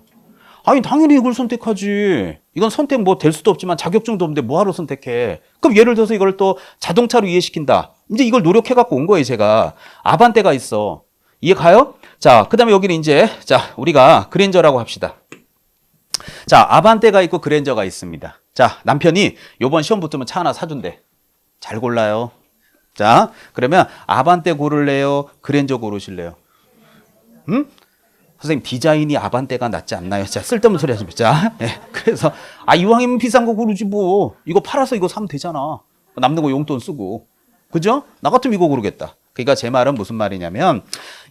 아니, 당연히 이걸 선택하지. 이건 선택 뭐 될 수도 없지만 자격증도 없는데 뭐하러 선택해? 그럼 예를 들어서 이걸 또 자동차로 이해시킨다. 이제 이걸 노력해갖고 온 거예요, 제가. 아반떼가 있어. 이해 가요? 자, 그 다음에 여기는 이제, 자, 우리가 그랜저라고 합시다. 자, 아반떼가 있고 그랜저가 있습니다. 자, 남편이 요번 시험 붙으면 차 하나 사준대. 잘 골라요. 자, 그러면 아반떼 고를래요? 그랜저 고르실래요? 응? 선생님, 디자인이 아반떼가 낫지 않나요? 자, 쓸데없는 소리 하지 마. 자, 네. 그래서, 이왕이면 비싼 거 고르지 뭐. 이거 팔아서 이거 사면 되잖아. 남는 거 용돈 쓰고. 그죠? 나 같으면 이거 고르겠다. 그러니까 제 말은 무슨 말이냐면,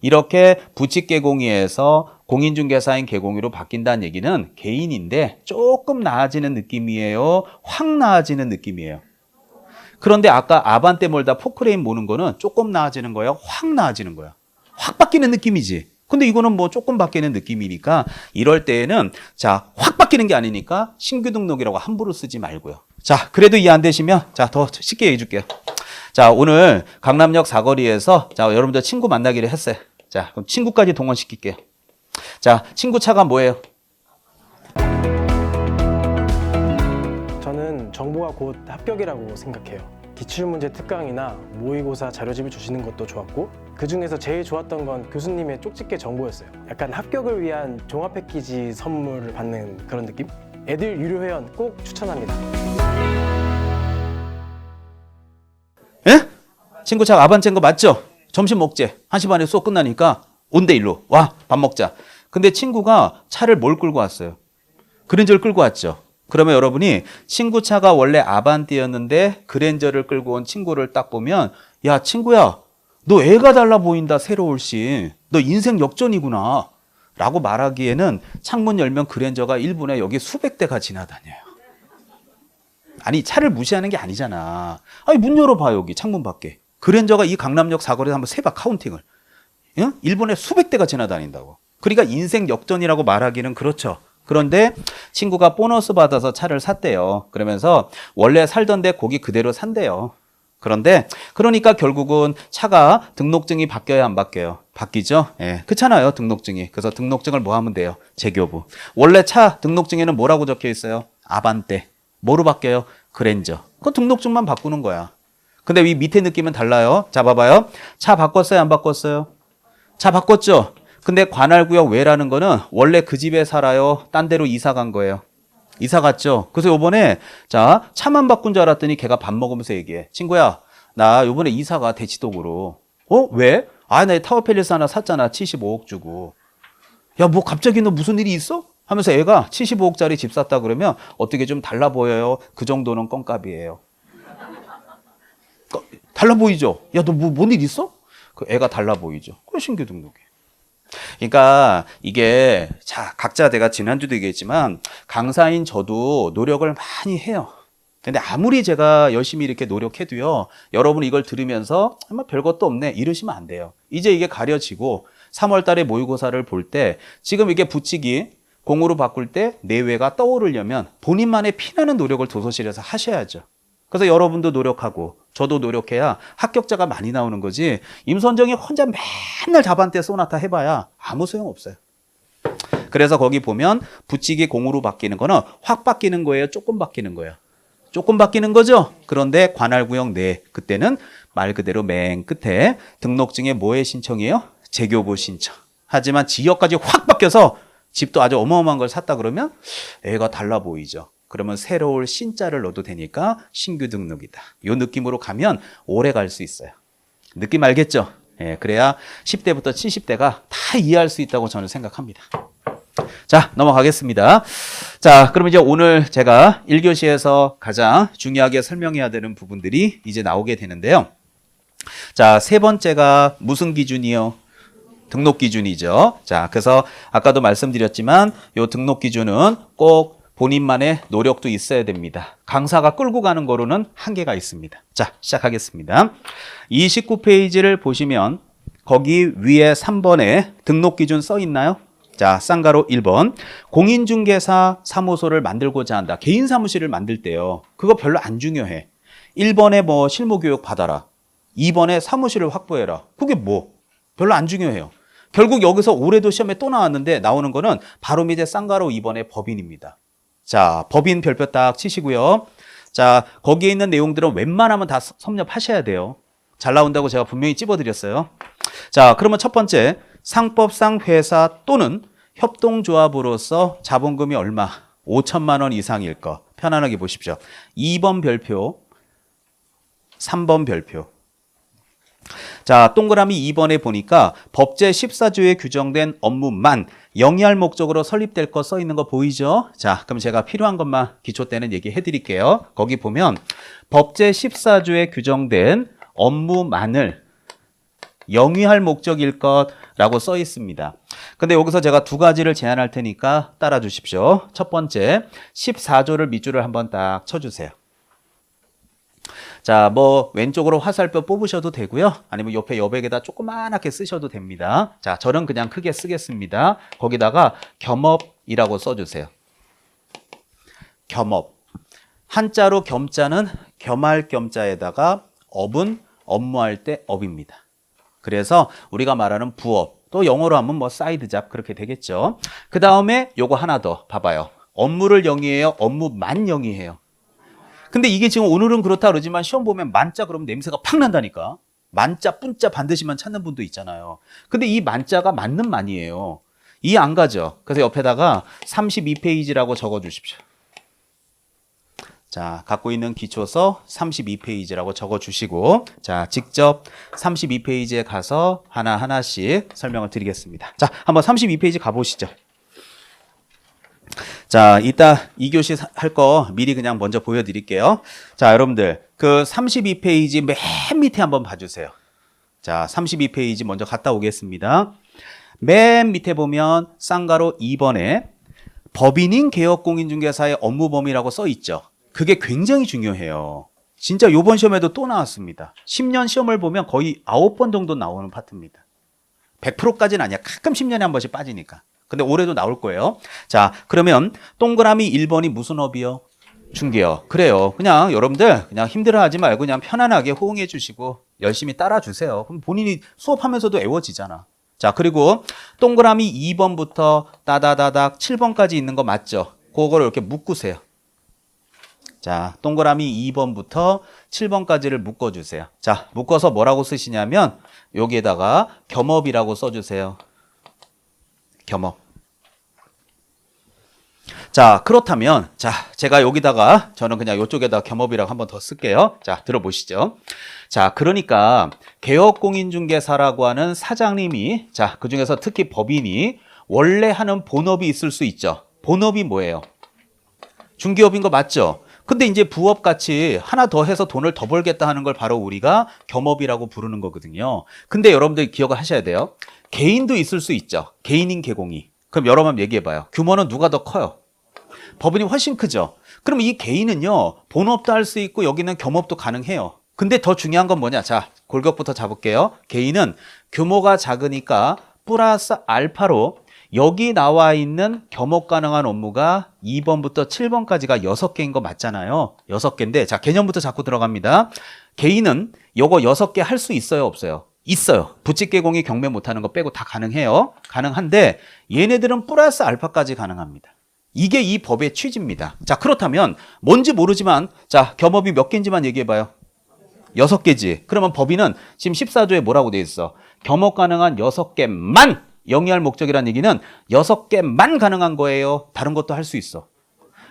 이렇게 부칙 개공위에서 공인중개사인 개공위로 바뀐다는 얘기는 개인인데 조금 나아지는 느낌이에요? 확 나아지는 느낌이에요? 그런데 아까 아반떼 몰다 포크레인 모는 거는 조금 나아지는 거예요? 확 나아지는 거야? 확 바뀌는 느낌이지. 근데 이거는 뭐 조금 바뀌는 느낌이니까 이럴 때에는 자, 확 바뀌는 게 아니니까 신규 등록이라고 함부로 쓰지 말고요. 자, 그래도 이해 안 되시면 자, 더 쉽게 얘기해 줄게요. 자, 오늘 강남역 사거리에서 자, 여러분들 친구 만나기로 했어요. 자, 그럼 친구까지 동원시킬게요. 자, 친구 차가 뭐예요? 저는 정보가 곧 합격이라고 생각해요. 기출문제 특강이나 모의고사 자료집을 주시는 것도 좋았고 그 중에서 제일 좋았던 건 교수님의 쪽집게 정보였어요. 약간 합격을 위한 종합 패키지 선물을 받는 그런 느낌? 애들 유료 회원 꼭 추천합니다. 예? 친구 차 아반떼인 거 맞죠? 점심 먹재. 1시 반에 수업 끝나니까 온대 일로. 와, 밥 먹자. 근데 친구가 차를 뭘 끌고 왔어요? 그랜저를 끌고 왔죠. 그러면 여러분이 친구 차가 원래 아반떼였는데 그랜저를 끌고 온 친구를 딱 보면 야, 친구야, 너 애가 달라 보인다. 새로 올신. 너 인생 역전이구나. 라고 말하기에는 창문 열면 그랜저가 1분에 여기 수백 대가 지나다녀요. 아니, 차를 무시하는 게 아니잖아. 아니, 문 열어봐, 여기 창문 밖에. 그랜저가 이 강남역 사거리에서 한번 세봐, 카운팅을. 응? 1분에 수백 대가 지나다닌다고. 그러니까 인생 역전이라고 말하기는 그렇죠. 그런데 친구가 보너스 받아서 차를 샀대요. 그러면서 원래 살던 데 거기 그대로 산대요. 그런데 그러니까 결국은 차가 등록증이 바뀌어야 안 바뀌어요? 바뀌죠? 예, 그렇잖아요, 등록증이. 그래서 등록증을 뭐 하면 돼요? 재교부. 원래 차 등록증에는 뭐라고 적혀 있어요? 아반떼. 뭐로 바뀌어요? 그랜저. 그 등록증만 바꾸는 거야. 근데 이 밑에 느낌은 달라요. 자, 봐봐요. 차 바꿨어요, 안 바꿨어요? 차 바꿨죠? 근데 관할구역 외라는 거는 원래 그 집에 살아요? 딴 데로 이사 간 거예요? 이사 갔죠? 그래서 요번에 자, 차만 바꾼 줄 알았더니 걔가 밥 먹으면서 얘기해. 친구야, 나 요번에 이사가 대치동으로. 왜? 아, 나 타워팰리스 하나 샀잖아. 75억 주고. 야, 뭐 갑자기 너 무슨 일이 있어? 하면서 애가 75억짜리 집 샀다 그러면 어떻게 좀 달라 보여요? 그 정도는 껌값이에요. 달라 보이죠? 야, 너 뭔 일 있어? 그 애가 달라 보이죠? 그 신규 등록이. 그러니까 이게 자, 각자 내가 지난주도 얘기했지만 강사인 저도 노력을 많이 해요. 근데 아무리 제가 열심히 이렇게 노력해도요, 여러분 이걸 들으면서 아마 별것도 없네 이러시면 안 돼요. 이제 이게 가려지고 3월 달에 모의고사를 볼 때 지금 이게 붙이기 공으로 바꿀 때 내외가 떠오르려면 본인만의 피나는 노력을 도서실에서 하셔야죠. 그래서 여러분도 노력하고 저도 노력해야 합격자가 많이 나오는 거지, 임선정이 혼자 맨날 자반대 소나타 해봐야 아무 소용없어요. 그래서 거기 보면 붙이기 공으로 바뀌는 거는 확 바뀌는 거예요? 조금 바뀌는 거예요? 조금 바뀌는 거죠? 그런데 관할구역 내 그때는 말 그대로 맨 끝에 등록증에 뭐의 신청이에요? 재교부 신청. 하지만 지역까지 확 바뀌어서 집도 아주 어마어마한 걸 샀다 그러면 애가 달라 보이죠. 그러면 새로울 신자를 넣어도 되니까 신규 등록이다. 이 느낌으로 가면 오래 갈 수 있어요. 느낌 알겠죠? 예, 그래야 10대부터 70대가 다 이해할 수 있다고 저는 생각합니다. 자, 넘어가겠습니다. 자, 그럼 이제 오늘 제가 1교시에서 가장 중요하게 설명해야 되는 부분들이 이제 나오게 되는데요. 자, 세 번째가 무슨 기준이요? 등록 기준이죠. 자, 그래서 아까도 말씀드렸지만 이 등록 기준은 꼭 본인만의 노력도 있어야 됩니다. 강사가 끌고 가는 거로는 한계가 있습니다. 자, 시작하겠습니다. 29페이지를 보시면 거기 위에 3번에 등록 기준 써 있나요? 자, 쌍가로 1번. 공인중개사 사무소를 만들고자 한다. 개인 사무실을 만들 때요. 그거 별로 안 중요해. 1번에 뭐 실무교육 받아라. 2번에 사무실을 확보해라. 그게 뭐? 별로 안 중요해요. 결국 여기서 올해도 시험에 또 나왔는데 나오는 거는 바로 밑에 쌍가로 2번의 법인입니다. 자, 법인 별표 딱 치시고요. 자, 거기에 있는 내용들은 웬만하면 다 섭렵하셔야 돼요. 잘 나온다고 제가 분명히 찝어드렸어요. 자, 그러면 첫 번째, 상법상 회사 또는 협동조합으로서 자본금이 얼마? 5천만 원 이상일 거. 편안하게 보십시오. 2번 별표, 3번 별표. 자, 동그라미 2번에 보니까 법제 14조에 규정된 업무만 영위할 목적으로 설립될 거 써 있는 거 보이죠? 자, 그럼 제가 필요한 것만 기초 때는 얘기해 드릴게요. 거기 보면 법제 14조에 규정된 업무만을 영위할 목적일 것라고 써 있습니다. 근데 여기서 제가 두 가지를 제안할 테니까 따라 주십시오. 첫 번째, 14조를 밑줄을 한번 딱 쳐주세요. 자, 뭐 왼쪽으로 화살표 뽑으셔도 되고요. 아니면 옆에 여백에다 조그만하게 쓰셔도 됩니다. 자, 저는 그냥 크게 쓰겠습니다. 거기다가 겸업이라고 써주세요. 겸업. 한자로 겸자는 겸할 겸자에다가 업은 업무할 때 업입니다. 그래서 우리가 말하는 부업, 또 영어로 하면 뭐 사이드 잡 그렇게 되겠죠. 그 다음에 요거 하나 더 봐봐요. 업무를 영위해요? 업무만 영위해요? 근데 이게 지금 오늘은 그렇다 그러지만 시험 보면 만자 그러면 냄새가 팍 난다니까. 만자, 뿐자 반드시만 찾는 분도 있잖아요. 근데 이 만자가 맞는 만이에요. 이해 안 가죠? 그래서 옆에다가 32페이지라고 적어 주십시오. 자, 갖고 있는 기초서 32페이지라고 적어 주시고, 자, 직접 32페이지에 가서 하나하나씩 설명을 드리겠습니다. 자, 한번 32페이지 가보시죠. 자, 이따 2교시 할 거 미리 그냥 먼저 보여드릴게요. 자, 여러분들 그 32페이지 맨 밑에 한번 봐주세요. 자, 32페이지 먼저 갔다 오겠습니다. 맨 밑에 보면 쌍가로 2번에 법인인 개업공인중개사의 업무 범위라고 써 있죠. 그게 굉장히 중요해요. 진짜 요번 시험에도 또 나왔습니다. 10년 시험을 보면 거의 9번 정도 나오는 파트입니다. 100%까지는 아니야. 가끔 10년에 한 번씩 빠지니까. 근데 올해도 나올 거예요. 자, 그러면 동그라미 1번이 무슨 업이요? 중개업. 그래요. 그냥 여러분들 그냥 힘들어하지 말고 그냥 편안하게 호응해 주시고 열심히 따라주세요. 그럼 본인이 수업하면서도 애워지잖아. 자, 그리고 동그라미 2번부터 따다다닥 7번까지 있는 거 맞죠? 그거를 이렇게 묶으세요. 자, 동그라미 2번부터 7번까지를 묶어주세요. 자, 묶어서 뭐라고 쓰시냐면 여기에다가 겸업이라고 써주세요. 겸업. 자, 그렇다면 자, 제가 여기다가 저는 그냥 이쪽에다 겸업이라고 한번 더 쓸게요. 자, 들어보시죠. 자, 그러니까 개업공인중개사라고 하는 사장님이 자, 그중에서 특히 법인이 원래 하는 본업이 있을 수 있죠. 본업이 뭐예요? 중개업인 거 맞죠? 근데 이제 부업같이 하나 더 해서 돈을 더 벌겠다 하는 걸 바로 우리가 겸업이라고 부르는 거거든요. 근데 여러분들 기억을 하셔야 돼요. 개인도 있을 수 있죠. 개인인 개공이. 그럼 여러 번 얘기해봐요. 규모는 누가 더 커요? 법인이 훨씬 크죠. 그럼 이 개인은요, 본업도 할 수 있고 여기는 겸업도 가능해요. 근데 더 중요한 건 뭐냐? 자, 골격부터 잡을게요. 개인은 규모가 작으니까 플러스 알파로 여기 나와 있는 겸업 가능한 업무가 2번부터 7번까지가 6개인 거 맞잖아요. 6개인데 자, 개념부터 자꾸 들어갑니다. 개인은 요거 6개 할 수 있어요, 없어요? 있어요. 부칙개공이 경매 못하는 거 빼고 다 가능해요. 가능한데 얘네들은 플러스 알파까지 가능합니다. 이게 이 법의 취지입니다. 자, 그렇다면 뭔지 모르지만 자, 겸업이 몇 개인지만 얘기해봐요. 6개지. 그러면 법인은 지금 14조에 뭐라고 돼 있어? 겸업 가능한 6개만 영위할 목적이라는 얘기는 6개만 가능한 거예요. 다른 것도 할 수 있어.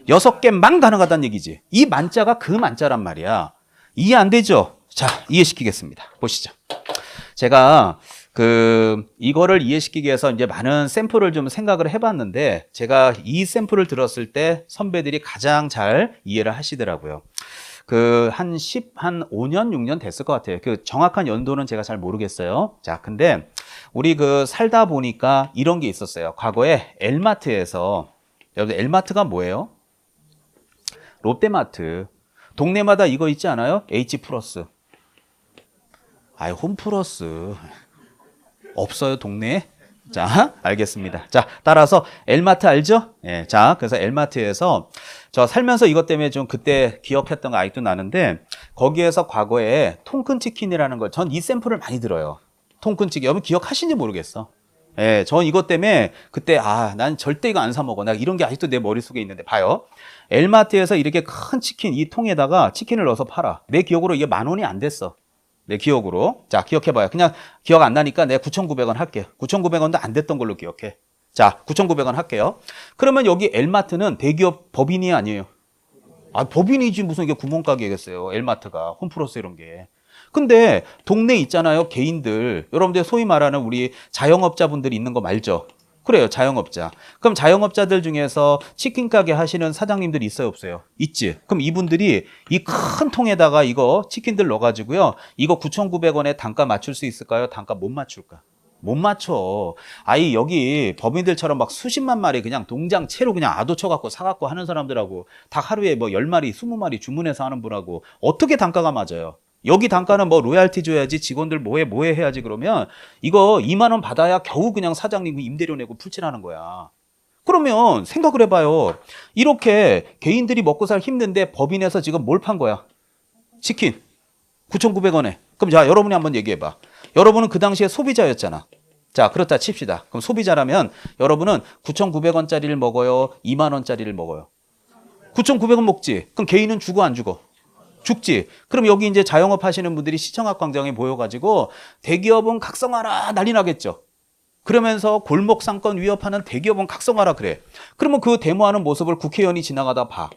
6개만 가능하다는 얘기지. 이 만자가 그 만자란 말이야. 이해 안 되죠? 자, 이해시키겠습니다. 보시죠. 제가 이거를 이해시키기 위해서 이제 많은 샘플을 좀 생각을 해봤는데 제가 이 샘플을 들었을 때 선배들이 가장 잘 이해를 하시더라고요. 한 5년, 6년 됐을 것 같아요. 정확한 연도는 제가 잘 모르겠어요. 자, 근데 우리 살다 보니까 이런 게 있었어요. 과거에 엘마트에서, 여러분 엘마트가 뭐예요? 롯데마트. 동네마다 이거 있지 않아요? H 플러스. 아이, 홈 플러스. 없어요, 동네에? 자, 알겠습니다. 자, 따라서 엘마트 알죠? 예, 자, 그래서 엘마트에서 저 살면서 이것 때문에 좀 그때 기억했던 거 아직도 나는데 거기에서 과거에 통큰 치킨이라는 걸 전 이 샘플을 많이 들어요. 통큰 치킨. 여러분 기억하시는지 모르겠어. 예, 전 이것 때문에 그때 난 절대 이거 안 사 먹어. 나 이런 게 아직도 내 머릿속에 있는데 봐요. 엘마트에서 이렇게 큰 치킨 이 통에다가 치킨을 넣어서 팔아. 내 기억으로 이게 10,000원이 안 됐어. 내 기억으로. 자, 기억해봐요. 그냥 기억 안 나니까 내가 9,900원 할게요. 9,900원도 안 됐던 걸로 기억해. 자, 9,900원 할게요. 그러면 여기 엘마트는 대기업 법인이 아니에요. 법인이지 무슨 이게 구멍가게겠어요. 엘마트가 홈플러스 이런 게. 근데 동네 있잖아요. 개인들. 여러분들 소위 말하는 우리 자영업자분들이 있는 거 말죠. 그래요. 자영업자. 그럼 자영업자들 중에서 치킨 가게 하시는 사장님들이 있어요, 없어요? 있지. 그럼 이분들이 이 큰 통에다가 이거 치킨들 넣어가지고요. 이거 9,900원에 단가 맞출 수 있을까요? 단가 못 맞출까? 못 맞춰. 여기 법인들처럼 막 수십만 마리 그냥 동장 채로 그냥 아도 쳐갖고 사갖고 하는 사람들하고 닭 하루에 뭐 10마리, 20마리 주문해서 하는 분하고 어떻게 단가가 맞아요? 여기 단가는 뭐 로얄티 줘야지 직원들 뭐해 해야지 그러면 이거 2만 원 받아야 겨우 그냥 사장님 임대료 내고 풀칠하는 거야. 그러면 생각을 해봐요. 이렇게 개인들이 먹고 살 힘든데 법인에서 지금 뭘 판 거야? 치킨 9,900원에. 그럼 자, 여러분이 한번 얘기해봐. 여러분은 그 당시에 소비자였잖아. 자, 그렇다 칩시다. 그럼 소비자라면 여러분은 9,900원짜리를 먹어요? 2만 원짜리를 먹어요? 9,900원 먹지. 그럼 개인은 주고 안 주고? 죽지. 그럼 여기 이제 자영업 하시는 분들이 시청 앞 광장에 모여가지고 대기업은 각성하라 난리 나겠죠. 그러면서 골목 상권 위협하는 대기업은 각성하라 그래. 그러면 그 데모하는 모습을 국회의원이 지나가다 봐.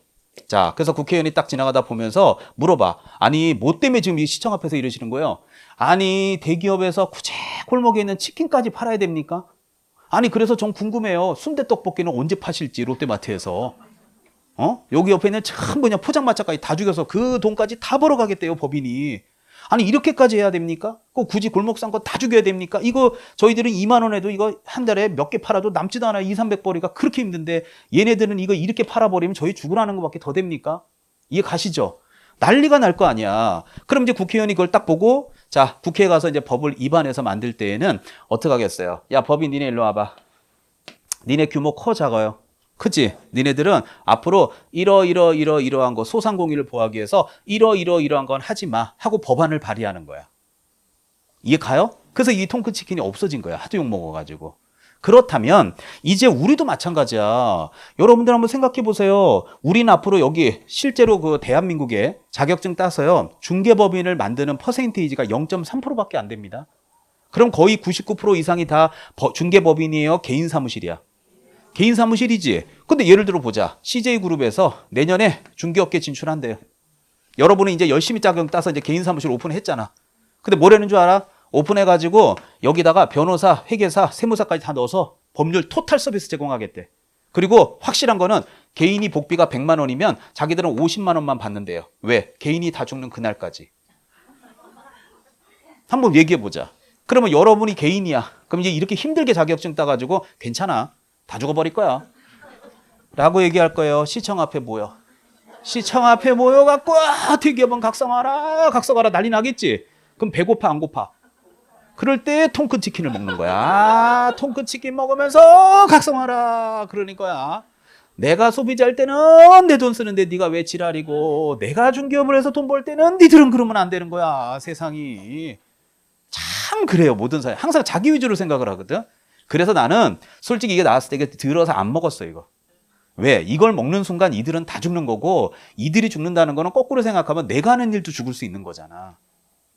자, 그래서 국회의원이 딱 지나가다 보면서 물어봐. 뭐 때문에 지금 이 시청 앞에서 이러시는 거예요? 대기업에서 구제 골목에 있는 치킨까지 팔아야 됩니까? 그래서 전 궁금해요. 순대떡볶이는 언제 파실지 롯데마트에서. 여기 옆에 있는 전부 그냥 포장마차까지 다 죽여서 그 돈까지 다 벌어가겠대요, 법인이. 아니 이렇게까지 해야 됩니까? 꼭 굳이 골목상권 다 죽여야 됩니까? 이거 저희들은 2만 원에도 이거 한 달에 몇 개 팔아도 남지도 않아요. 2, 300벌이가 그렇게 힘든데 얘네들은 이거 이렇게 팔아버리면 저희 죽으라는 것밖에 더 됩니까? 이해 가시죠? 난리가 날 거 아니야. 그럼 이제 국회의원이 그걸 딱 보고 자 국회에 가서 이제 법을 위반해서 만들 때에는 어떻게 하겠어요? 야 법인 니네 일로 와봐. 니네 규모 커 작아요? 크지? 니네들은 앞으로 이러한 거 소상공인을 보호하기 위해서 이러한 건 하지 마 하고 법안을 발의하는 거야. 이해 가요? 그래서 이 통큰 치킨이 없어진 거야. 하도 욕 먹어가지고. 그렇다면 이제 우리도 마찬가지야. 여러분들 한번 생각해 보세요. 우리는 앞으로 여기 실제로 그 대한민국에 자격증 따서요. 중개법인을 만드는 퍼센테이지가 0.3%밖에 안 됩니다. 그럼 거의 99% 이상이 다 중개법인이에요? 개인 사무실이야? 개인 사무실이지. 근데 예를 들어 보자. CJ그룹에서 내년에 중개업계 진출한대요. 여러분은 이제 열심히 자격증 따서 이제 개인 사무실 오픈했잖아. 근데 뭐라는 줄 알아? 오픈해가지고 여기다가 변호사, 회계사, 세무사까지 다 넣어서 법률 토탈 서비스 제공하겠대. 그리고 확실한 거는 개인이 복비가 100만 원이면 자기들은 50만 원만 받는데요. 왜? 개인이 다 죽는 그날까지. 한번 얘기해보자. 그러면 여러분이 개인이야. 그럼 이제 이렇게 힘들게 자격증 따가지고 괜찮아. 다 죽어버릴 거야. 라고 얘기할 거예요. 시청 앞에 모여. 시청 앞에 모여갖고 대기업은 각성하라 난리 나겠지. 그럼 배고파 안 고파? 그럴 때 통큰 치킨을 먹는 거야. 통큰 치킨 먹으면서 각성하라 그러는 거야. 내가 소비자일 때는 내 돈 쓰는데 네가 왜 지랄이고 내가 중개업을 해서 돈 벌 때는 니들은 그러면 안 되는 거야. 세상이. 참 그래요. 모든 사람. 항상 자기 위주로 생각을 하거든. 그래서 나는 솔직히 이게 나왔을 때 이게 들어서 안 먹었어 이거. 왜? 이걸 먹는 순간 이들은 다 죽는 거고 이들이 죽는다는 거는 거꾸로 생각하면 내가 하는 일도 죽을 수 있는 거잖아.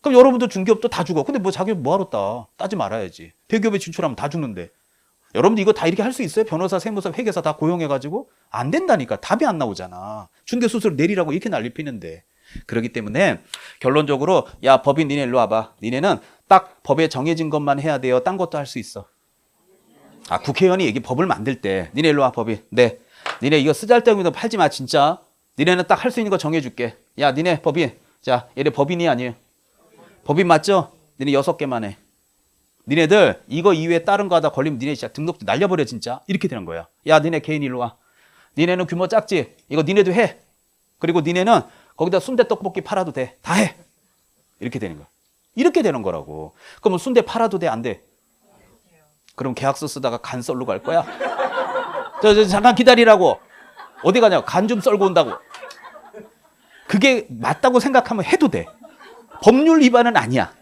그럼 여러분도 중개업도 다 죽어. 근데 뭐 자기업 뭐하러 따? 따지 말아야지. 대기업에 진출하면 다 죽는데. 여러분도 이거 다 이렇게 할 수 있어요? 변호사, 세무사, 회계사 다 고용해가지고? 안 된다니까. 답이 안 나오잖아. 중개수수료 내리라고 이렇게 난리 피는데. 그렇기 때문에 결론적으로 야 법인 니네 일로 와봐. 니네는 딱 법에 정해진 것만 해야 돼요. 딴 것도 할 수 있어. 아 국회의원이 얘기 법을 만들 때 니네 일로 와 법인. 네. 니네 이거 쓰잘데없는 거 팔지 마 진짜. 니네는 딱 할 수 있는 거 정해줄게. 야 니네 법인. 자 얘네 법인이 아니에요. 법인 맞죠? 니네 6개만 해. 니네들 이거 이외에 다른 거 하다 걸리면 니네 진짜 등록도 날려버려 진짜. 이렇게 되는 거야. 야 니네 개인 일로 와. 니네는 규모 작지? 이거 니네도 해. 그리고 니네는 거기다 순대 떡볶이 팔아도 돼. 다 해. 이렇게 되는 거야. 이렇게 되는 거라고. 그러면 순대 팔아도 돼? 안 돼? 그럼 계약서 쓰다가 간 썰러 갈 거야? 저 잠깐 기다리라고. 어디 가냐고. 간 좀 썰고 온다고. 그게 맞다고 생각하면 해도 돼. 법률 위반은 아니야.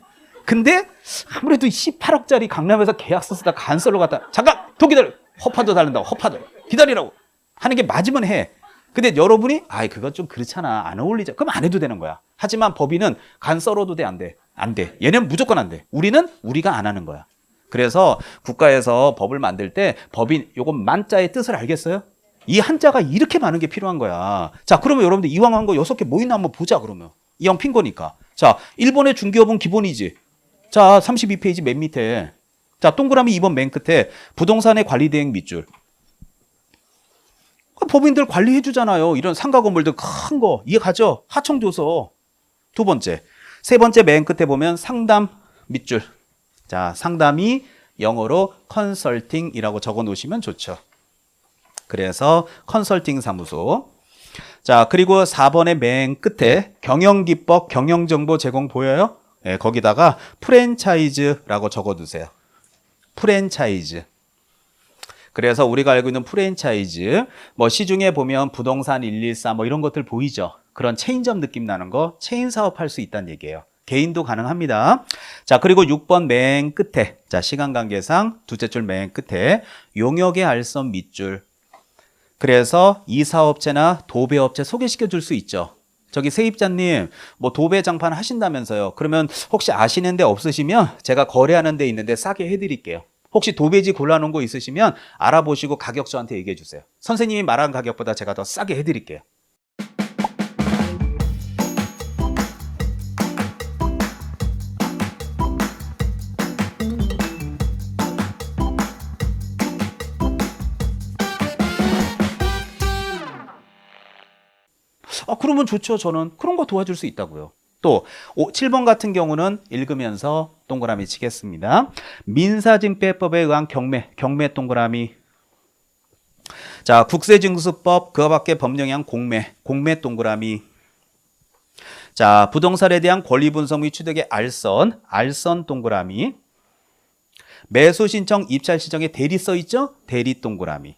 근데 아무래도 18억짜리 강남에서 계약서 쓰다 간 썰러 갔다. 잠깐! 더 기다려! 허파도 달린다고. 허파도. 기다리라고. 하는 게 맞으면 해. 근데 여러분이 아이 그건 좀 그렇잖아. 안 어울리죠. 그럼 안 해도 되는 거야. 하지만 법인은 간 썰어도 돼? 안 돼? 안 돼. 얘는 무조건 안 돼. 우리가 안 하는 거야. 그래서 국가에서 법을 만들 때 법인 요건 만자의 뜻을 알겠어요? 이 한자가 이렇게 많은 게 필요한 거야. 자 그러면 여러분들 이왕 한 거 6개 뭐 있나 한번 보자 그러면. 이왕 핀 거니까. 자 1번의 중개업은 기본이지. 자 32페이지 맨 밑에. 자 동그라미 2번 맨 끝에 부동산의 관리대행 밑줄. 법인들 관리해 주잖아요. 이런 상가 건물들 큰 거. 이해 가죠? 하청조서. 두 번째. 세 번째 맨 끝에 보면 상담 밑줄. 자, 상담이 영어로 컨설팅이라고 적어 놓으시면 좋죠. 그래서 컨설팅 사무소. 자, 그리고 4번의 맨 끝에 경영기법, 경영정보 제공 보여요? 네, 거기다가 프랜차이즈라고 적어 두세요. 프랜차이즈. 그래서 우리가 알고 있는 프랜차이즈, 뭐 시중에 보면 부동산 114 뭐 이런 것들 보이죠? 그런 체인점 느낌 나는 거 체인 사업할 수 있다는 얘기예요. 개인도 가능합니다. 자, 그리고 6번 맨 끝에, 자, 시간 관계상 두째 줄 맨 끝에 용역의 알선 밑줄. 그래서 이 사업체나 도배업체 소개시켜 줄 수 있죠. 저기 세입자님, 뭐 도배 장판 하신다면서요. 그러면 혹시 아시는 데 없으시면 제가 거래하는 데 있는데 싸게 해드릴게요. 혹시 도배지 골라놓은 거 있으시면 알아보시고 가격 저한테 얘기해 주세요. 선생님이 말한 가격보다 제가 더 싸게 해드릴게요. 그러면 좋죠. 저는 그런 거 도와줄 수 있다고요. 또 7번 같은 경우는 읽으면서 동그라미 치겠습니다. 민사징배법에 의한 경매 동그라미. 자, 국세징수법 그와 밖에 법령에 공매 동그라미. 자, 부동산에 대한 권리분석 및 취득의 알선 동그라미. 매수 신청 입찰 시정에 대리 써 있죠? 대리 동그라미.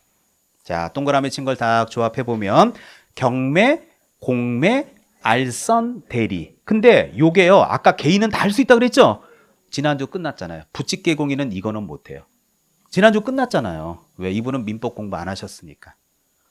자, 동그라미 친 걸 다 조합해 보면 경매, 공매, 알선, 대리. 근데 요게요, 아까 개인은 다 할 수 있다 그랬죠? 지난주 끝났잖아요. 부칙개공인은 이거는 못해요. 지난주 끝났잖아요. 왜? 이분은 민법 공부 안 하셨으니까.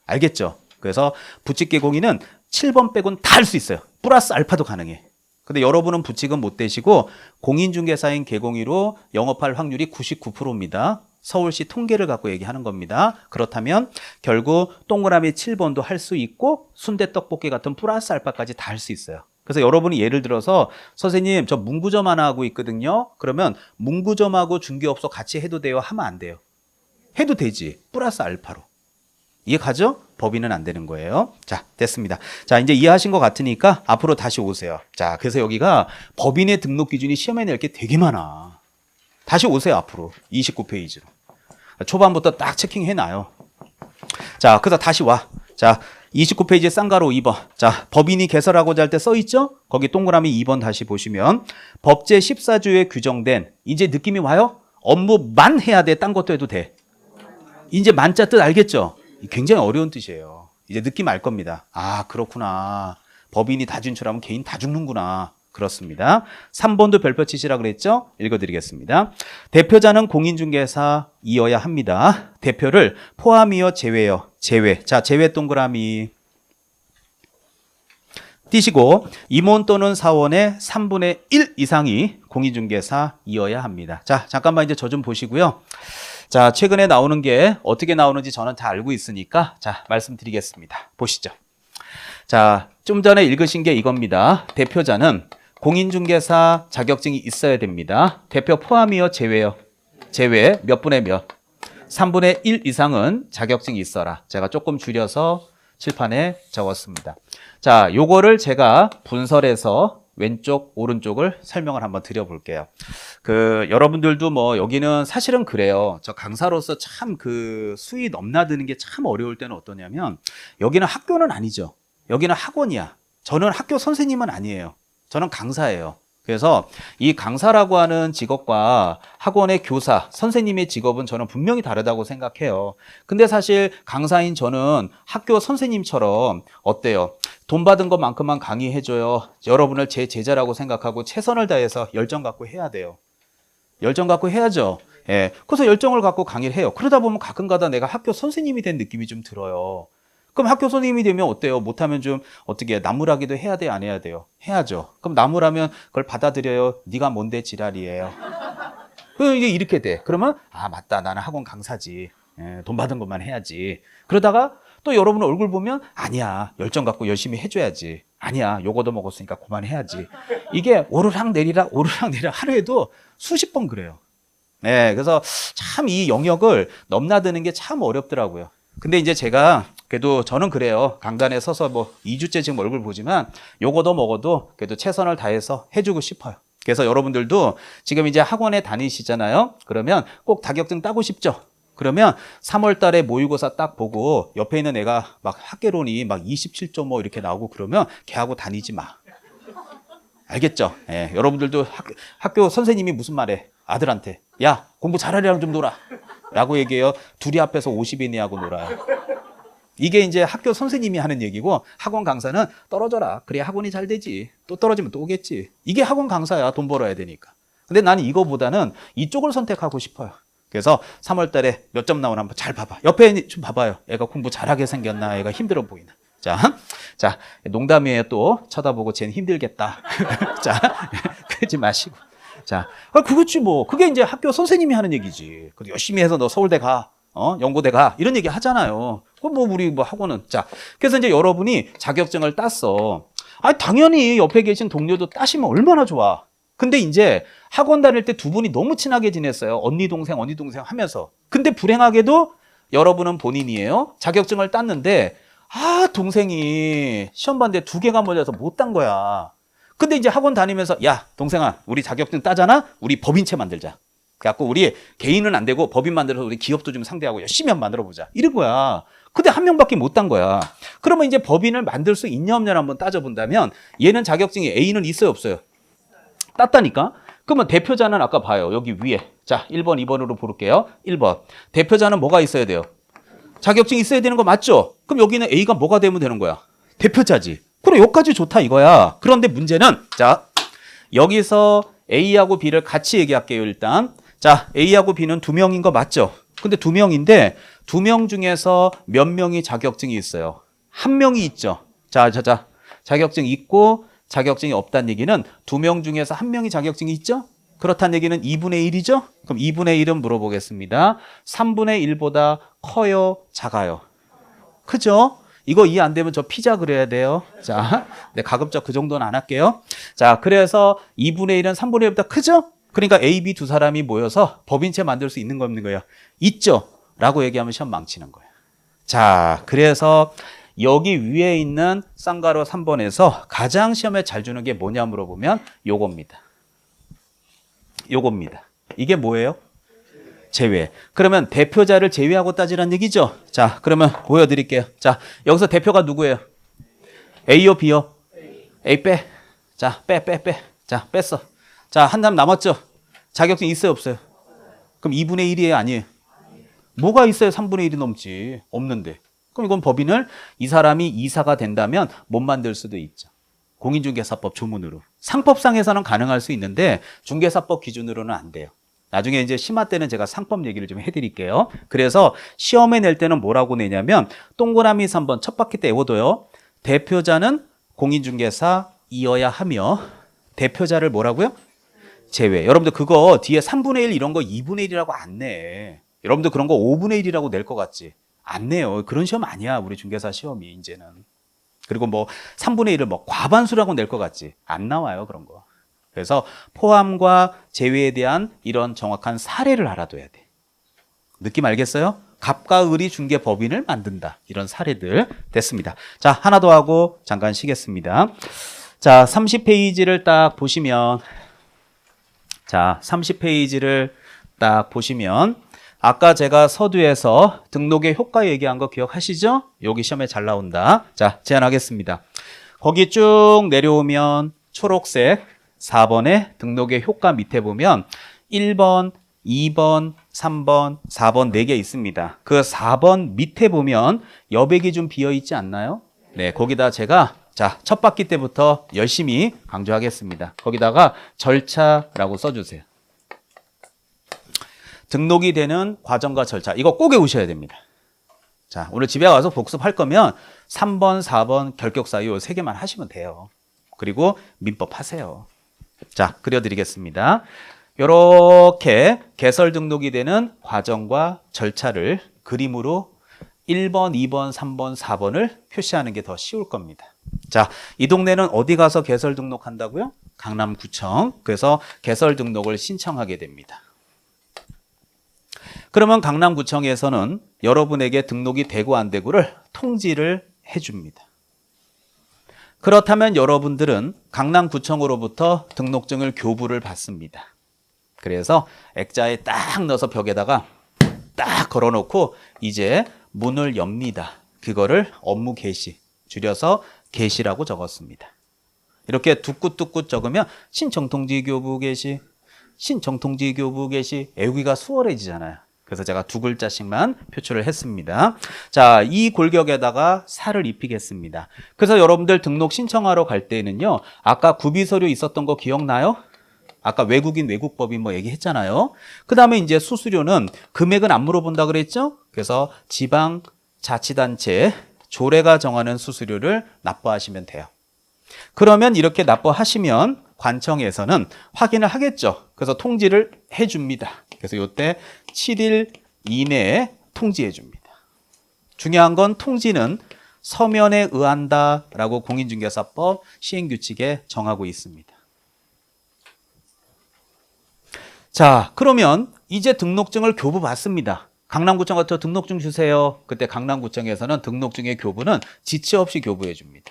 알겠죠? 그래서 부칙개공인은 7번 빼고는 다 할 수 있어요. 플러스 알파도 가능해. 근데 여러분은 부칙은 못 되시고 공인중개사인 개공이로 영업할 확률이 99%입니다. 서울시 통계를 갖고 얘기하는 겁니다. 그렇다면 결국 동그라미 7번도 할 수 있고 순대떡볶이 같은 플러스 알파까지 다 할 수 있어요. 그래서 여러분이 예를 들어서 선생님 저 문구점 하나 하고 있거든요. 그러면 문구점하고 중개업소 같이 해도 돼요? 하면 안 돼요. 해도 되지. 플러스 알파로. 이해 가죠? 법인은 안 되는 거예요. 자, 됐습니다. 자, 이제 이해하신 것 같으니까 앞으로 다시 오세요. 자, 그래서 여기가 법인의 등록 기준이 시험에 낼 게 되게 많아. 다시 오세요, 앞으로. 29페이지로. 초반부터 딱 체킹해놔요. 자, 그래서 다시 와. 자, 29페이지 쌍가로 2번. 자, 법인이 개설하고자 할 때 써있죠? 거기 동그라미 2번 다시 보시면 법제 14조에 규정된 이제 느낌이 와요? 업무만 해야 돼. 딴 것도 해도 돼. 이제 만자 뜻 알겠죠? 굉장히 어려운 뜻이에요. 이제 느낌 알 겁니다. 아, 그렇구나. 법인이 다 진출하면 개인 다 죽는구나. 그렇습니다. 3번도 별표 치시라 그랬죠? 읽어드리겠습니다. 대표자는 공인중개사이어야 합니다. 대표를 포함이요 제외요? 제외. 자, 제외 동그라미 띄시고 임원 또는 사원의 3분의 1 이상이 공인중개사이어야 합니다. 자, 잠깐만 이제 저 좀 보시고요. 자, 최근에 나오는 게 어떻게 나오는지 저는 다 알고 있으니까 자, 말씀드리겠습니다. 보시죠. 자, 좀 전에 읽으신 게 이겁니다. 대표자는 공인중개사 자격증이 있어야 됩니다. 대표 포함이요 제외요? 제외 몇 분의 몇? 3분의 1 이상은 자격증이 있어라. 제가 조금 줄여서 칠판에 적었습니다. 자, 요거를 제가 분설해서 왼쪽 오른쪽을 설명을 한번 드려볼게요. 여러분들도 뭐 여기는 사실은 그래요. 저 강사로서 참 수위 넘나드는 게 참 어려울 때는 어떠냐면 여기는 학교는 아니죠. 여기는 학원이야. 저는 학교 선생님은 아니에요. 저는 강사예요. 그래서 이 강사라고 하는 직업과 학원의 교사, 선생님의 직업은 저는 분명히 다르다고 생각해요. 근데 사실 강사인 저는 학교 선생님처럼 어때요? 돈 받은 것만큼만 강의해줘요. 여러분을 제 제자라고 생각하고 최선을 다해서 열정 갖고 해야 돼요. 열정 갖고 해야죠. 예. 그래서 열정을 갖고 강의를 해요. 그러다 보면 가끔가다 내가 학교 선생님이 된 느낌이 좀 들어요. 그럼 학교 선생님이 되면 어때요? 못하면 좀 어떻게 나무라기도 해야 돼요? 안 해야 돼요? 해야죠. 그럼 나무라면 그걸 받아들여요? 네가 뭔데 지랄이에요. 그럼 이게 이렇게 돼. 그러면 아 맞다 나는 학원 강사지. 예, 돈 받은 것만 해야지. 그러다가 또 여러분 얼굴 보면 아니야 열정 갖고 열심히 해줘야지. 아니야 요거도 먹었으니까 그만해야지. 이게 오르락 내리락 하루에도 수십 번 그래요. 네, 그래서 참 이 영역을 넘나드는 게 참 어렵더라고요. 근데 이제 제가 그래도 저는 그래요. 강단에 서서 뭐 2주째 지금 얼굴 보지만 요거도 먹어도 그래도 최선을 다해서 해주고 싶어요. 그래서 여러분들도 지금 이제 학원에 다니시잖아요. 그러면 꼭 자격증 따고 싶죠? 그러면 3월 달에 모의고사 딱 보고 옆에 있는 애가 막 학개론이 막 27.5 이렇게 나오고 그러면 걔하고 다니지 마. 알겠죠? 예, 여러분들도 학교 선생님이 무슨 말해? 아들한테 야 공부 잘하려면 좀 놀아 라고 얘기해요. 둘이 앞에서 50인이하고 놀아요. 이게 이제 학교 선생님이 하는 얘기고 학원 강사는 떨어져라. 그래야 학원이 잘 되지. 또 떨어지면 또 오겠지. 이게 학원 강사야. 돈 벌어야 되니까. 근데 나는 이거보다는 이쪽을 선택하고 싶어요. 그래서 3월 달에 몇 점 나오나 한번 잘 봐봐. 옆에 좀 봐봐요. 애가 공부 잘하게 생겼나? 애가 힘들어 보이나? 자, 농담이에요. 또 쳐다보고 쟤는 힘들겠다. 자, 그러지 마시고. 자, 그렇지 뭐. 그게 이제 학교 선생님이 하는 얘기지. 열심히 해서 너 서울대 가. 연고대 가. 이런 얘기 하잖아요. 그럼 뭐 우리 뭐 학원은. 자, 그래서 이제 여러분이 자격증을 땄어. 당연히 옆에 계신 동료도 따시면 얼마나 좋아. 근데 이제 학원 다닐 때 두 분이 너무 친하게 지냈어요. 언니 동생 하면서. 근데 불행하게도 여러분은 본인이에요. 자격증을 땄는데 동생이 시험 봤는데 2개가 몰려서 못 딴 거야. 근데 이제 학원 다니면서 야, 동생아, 우리 자격증 따잖아? 우리 법인체 만들자. 그래갖고 우리 개인은 안 되고 법인 만들어서 우리 기업도 좀 상대하고 열심히 한번 만들어보자. 이런 거야. 근데 한 명밖에 못 딴 거야. 그러면 이제 법인을 만들 수 있냐 없냐를 한번 따져본다면 얘는 자격증이 A는 있어요 없어요? 땄다니까? 그러면 대표자는 아까 봐요. 여기 위에. 자, 1번, 2번으로 부를게요. 1번. 대표자는 뭐가 있어야 돼요? 자격증이 있어야 되는 거 맞죠? 그럼 여기는 A가 뭐가 되면 되는 거야? 대표자지. 그래, 여기까지 좋다 이거야. 그런데 문제는 자, 여기서 A하고 B를 같이 얘기할게요, 일단. 자, A하고 B는 두 명인 거 맞죠? 근데 두 명인데 두 명 중에서 몇 명이 자격증이 있어요? 한 명이 있죠. 자. 자격증 있고 자격증이 없다는 얘기는 두 명 중에서 한 명이 자격증이 있죠? 그렇다는 얘기는 2분의 1이죠? 그럼 2분의 1은 물어보겠습니다. 3분의 1보다 커요? 작아요? 크죠? 이거 이해 안 되면 저 피자 그려야 돼요. 자, 네, 가급적 그 정도는 안 할게요. 자, 그래서 2분의 1은 3분의 1보다 크죠? 그러니까 A, B 두 사람이 모여서 법인체 만들 수 있는 거 없는 거예요? 있죠? 라고 얘기하면 시험 망치는 거예요. 자, 그래서 여기 위에 있는 쌍가로 3번에서 가장 시험에 잘 주는 게 뭐냐 물어보면 요겁니다. 이게 뭐예요? 제외. 그러면 대표자를 제외하고 따지란 얘기죠? 자, 그러면 보여드릴게요. 자, 여기서 대표가 누구예요? A요, B요? A 빼. 자, 빼. 자, 뺐어. 자, 한 사람 남았죠? 자격증 있어요, 없어요? 그럼 2분의 1이에요, 아니에요? 뭐가 있어요? 3분의 1이 넘지. 없는데. 그럼 이건 법인을 이 사람이 이사가 된다면 못 만들 수도 있죠. 공인중개사법 조문으로. 상법상에서는 가능할 수 있는데 중개사법 기준으로는 안 돼요. 나중에 이제 심화 때는 제가 상법 얘기를 좀 해드릴게요. 그래서 시험에 낼 때는 뭐라고 내냐면 동그라미 3번 첫 바퀴 때 외워둬요. 대표자는 공인중개사이어야 하며 대표자를 뭐라고요? 제외. 여러분들 그거 뒤에 3분의 1 이런 거 2분의 1이라고 안 내. 여러분들 그런 거 5분의 1이라고 낼 것 같지? 안 내요. 그런 시험 아니야. 우리 중개사 시험이 이제는. 그리고 뭐 3분의 1을 뭐 과반수라고 낼 것 같지? 안 나와요. 그런 거. 그래서 포함과 제외에 대한 이런 정확한 사례를 알아둬야 돼. 느낌 알겠어요? 갑과 을이 중개법인을 만든다. 이런 사례들 됐습니다. 자, 하나 더 하고 잠깐 쉬겠습니다. 자, 30페이지를 딱 보시면 아까 제가 서두에서 등록의 효과 얘기한 거 기억하시죠? 여기 시험에 잘 나온다. 자, 제안하겠습니다. 거기 쭉 내려오면 초록색 4번에 등록의 효과 밑에 보면 1번, 2번, 3번, 4번 4개 있습니다. 그 4번 밑에 보면 여백이 좀 비어있지 않나요? 네, 거기다 제가 자, 첫 바퀴 때부터 열심히 강조하겠습니다. 거기다가 절차라고 써주세요. 등록이 되는 과정과 절차. 이거 꼭 외우셔야 됩니다. 자, 오늘 집에 가서 복습할 거면 3번, 4번 결격사 이 3개만 하시면 돼요. 그리고 민법 하세요. 자, 그려드리겠습니다. 이렇게 개설 등록이 되는 과정과 절차를 그림으로 1번, 2번, 3번, 4번을 표시하는 게 더 쉬울 겁니다. 자, 이 동네는 어디 가서 개설 등록한다고요? 강남구청. 그래서 개설 등록을 신청하게 됩니다. 그러면 강남구청에서는 여러분에게 등록이 되고 안 되고를 통지를 해줍니다. 그렇다면 여러분들은 강남구청으로부터 등록증을 교부를 받습니다. 그래서 액자에 딱 넣어서 벽에다가 딱 걸어놓고 이제 문을 엽니다. 그거를 업무 개시, 줄여서 개시라고 적었습니다. 이렇게 뚜꾹뚜꾹 적으면 신청통지 교부 개시, 신청통지 교부 개시, 외우기가 수월해지잖아요. 그래서 제가 2글자씩만 표출을 했습니다. 자, 이 골격에다가 살을 입히겠습니다. 그래서 여러분들 등록 신청하러 갈 때는요, 아까 구비서류 있었던 거 기억나요? 아까 외국인 외국법인 뭐 얘기했잖아요. 그 다음에 이제 수수료는 금액은 안 물어본다 그랬죠? 그래서 지방자치단체 조례가 정하는 수수료를 납부하시면 돼요. 그러면 이렇게 납부하시면 관청에서는 확인을 하겠죠. 그래서 통지를 해줍니다. 그래서 이때 7일 이내에 통지해 줍니다. 중요한 건 통지는 서면에 의한다라고 공인중개사법 시행규칙에 정하고 있습니다. 자, 그러면 이제 등록증을 교부받습니다. 강남구청 같은 등록증 주세요. 그때 강남구청에서는 등록증의 교부는 지체 없이 교부해 줍니다.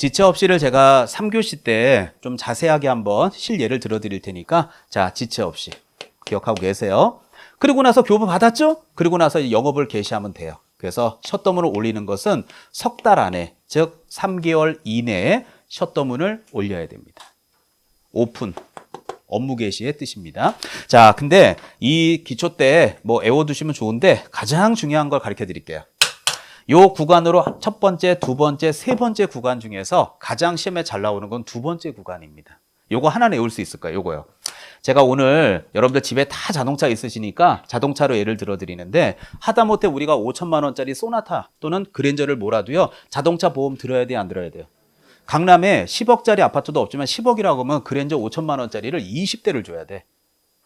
지체 없이를 제가 3교시 때 좀 자세하게 한번 실예를 들어드릴 테니까 자, 지체 없이 기억하고 계세요. 그리고 나서 교부 받았죠? 그리고 나서 영업을 개시하면 돼요. 그래서 셧더문을 올리는 것은 석 달 안에, 즉 3개월 이내에 셧더문을 올려야 됩니다. 오픈, 업무 개시의 뜻입니다. 자, 근데 이 기초 때 뭐 외워두시면 좋은데 가장 중요한 걸 가르쳐 드릴게요. 요 구간으로 첫 번째, 두 번째, 세 번째 구간 중에서 가장 시험에 잘 나오는 건 두 번째 구간입니다. 요거 하나 외울 수 있을까요? 요거요. 제가 오늘 여러분들 집에 다 자동차 있으시니까 자동차로 예를 들어 드리는데 하다못해 우리가 5천만 원짜리 소나타 또는 그랜저를 몰아도요. 자동차 보험 들어야 돼요? 안 들어야 돼요? 강남에 10억짜리 아파트도 없지만 10억이라고 하면 그랜저 5천만 원짜리를 20대를 줘야 돼.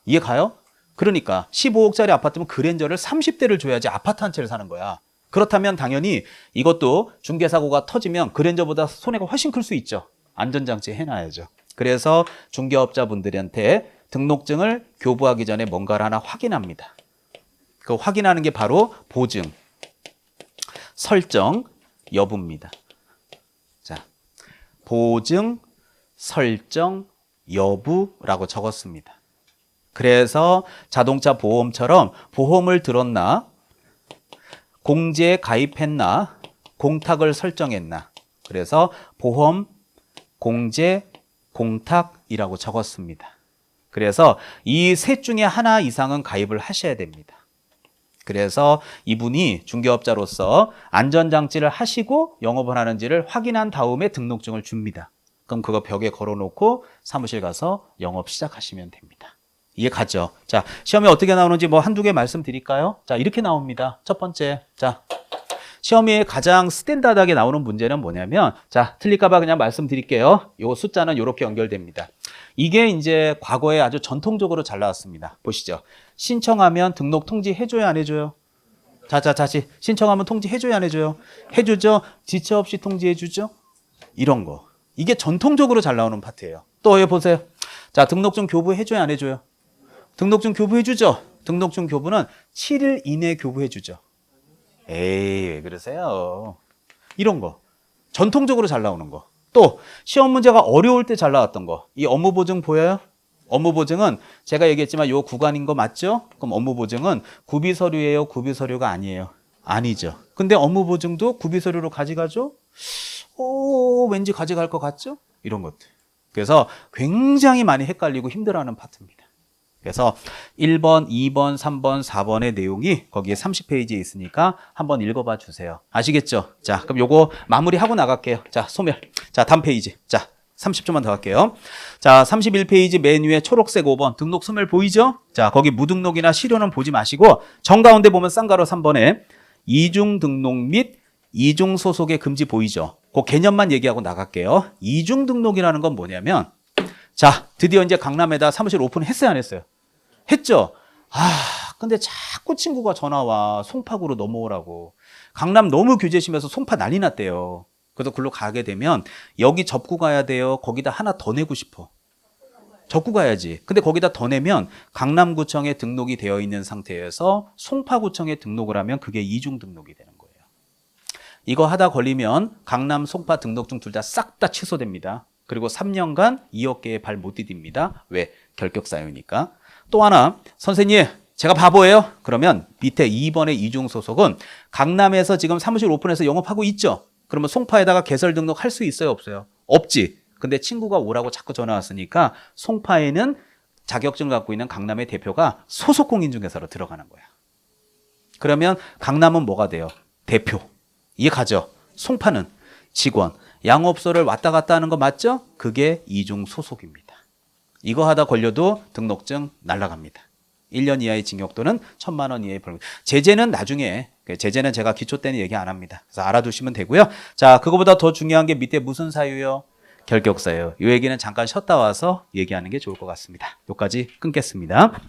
이해 가요? 그러니까 15억짜리 아파트면 그랜저를 30대를 줘야지 아파트 한 채를 사는 거야. 그렇다면 당연히 이것도 중개사고가 터지면 그랜저보다 손해가 훨씬 클 수 있죠. 안전장치 해놔야죠. 그래서 중개업자분들한테 등록증을 교부하기 전에 뭔가를 하나 확인합니다. 그 확인하는 게 바로 보증, 설정, 여부입니다. 자, 보증, 설정, 여부라고 적었습니다. 그래서 자동차 보험처럼 보험을 들었나, 공제에 가입했나, 공탁을 설정했나. 그래서 보험, 공제, 공탁이라고 적었습니다. 그래서 이 셋 중에 하나 이상은 가입을 하셔야 됩니다. 그래서 이분이 중개업자로서 안전장치를 하시고 영업을 하는지를 확인한 다음에 등록증을 줍니다. 그럼 그거 벽에 걸어놓고 사무실 가서 영업 시작하시면 됩니다. 이해 가죠? 자, 시험에 어떻게 나오는지 뭐 한두 개 말씀드릴까요? 자, 이렇게 나옵니다. 첫 번째. 자, 시험에 가장 스탠다드하게 나오는 문제는 뭐냐면, 자, 틀릴까봐 그냥 말씀드릴게요. 요 숫자는 이렇게 연결됩니다. 이게 이제 과거에 아주 전통적으로 잘 나왔습니다. 보시죠. 신청하면 등록 통지해줘요, 안 해줘요? 자, 다시. 신청하면 통지해줘요, 안 해줘요? 해주죠? 지체 없이 통지해주죠? 이런 거. 이게 전통적으로 잘 나오는 파트예요. 또 해보세요. 자, 등록증 교부해줘요, 안 해줘요? 등록증 교부해주죠? 등록증 교부는 7일 이내에 교부해주죠. 에이, 왜 그러세요? 이런 거. 전통적으로 잘 나오는 거. 또 시험 문제가 어려울 때 잘 나왔던 거. 이 업무보증 보여요? 업무보증은 제가 얘기했지만 요 구간인 거 맞죠? 그럼 업무보증은 구비서류예요? 구비서류가 아니에요? 아니죠. 근데 업무보증도 구비서류로 가져가죠? 왠지 가져갈 것 같죠? 이런 것들. 그래서 굉장히 많이 헷갈리고 힘들어하는 파트입니다. 그래서 1번, 2번, 3번, 4번의 내용이 거기에 30페이지에 있으니까 한번 읽어봐 주세요. 아시겠죠? 자, 그럼 요거 마무리하고 나갈게요. 자, 소멸. 자, 다음 페이지. 자, 30초만 더 할게요. 자, 31페이지 맨 위에 초록색 5번 등록 소멸 보이죠? 자, 거기 무등록이나 실효는 보지 마시고 정가운데 보면 쌍가로 3번에 이중 등록 및 이중 소속의 금지 보이죠? 그 개념만 얘기하고 나갈게요. 이중 등록이라는 건 뭐냐면, 자, 드디어 이제 강남에다 사무실 오픈했어요, 안 했어요? 했죠? 근데 자꾸 친구가 전화와 송파구로 넘어오라고. 강남 너무 규제 심해서 송파 난리 났대요. 그래서 글로 가게 되면 여기 접고 가야 돼요. 거기다 하나 더 내고 싶어. 접고 가야지. 근데 거기다 더 내면 강남구청에 등록이 되어 있는 상태에서 송파구청에 등록을 하면 그게 이중 등록이 되는 거예요. 이거 하다 걸리면 강남, 송파 등록증 둘 다 싹 다 취소됩니다. 그리고 3년간 2억 개의 발 못 디딥니다. 왜? 결격사유니까. 또 하나, 선생님, 제가 바보예요? 그러면 밑에 2번의 이중 소속은 강남에서 지금 사무실 오픈해서 영업하고 있죠? 그러면 송파에다가 개설 등록할 수 있어요? 없어요? 없지. 근데 친구가 오라고 자꾸 전화 왔으니까 송파에는 자격증을 갖고 있는 강남의 대표가 소속 공인중개사로 들어가는 거야. 그러면 강남은 뭐가 돼요? 대표. 이해 가죠? 송파는 직원. 양업소를 왔다 갔다 하는 거 맞죠? 그게 이중 소속입니다. 이거 하다 걸려도 등록증 날라갑니다. 1년 이하의 징역 또는 1,000만 원 이하의 벌금. 제재는 나중에, 제재는 제가 기초 때는 얘기 안 합니다. 그래서 알아두시면 되고요. 자, 그거보다 더 중요한 게 밑에 무슨 사유요? 결격사유. 이 얘기는 잠깐 쉬었다 와서 얘기하는 게 좋을 것 같습니다. 여기까지 끊겠습니다.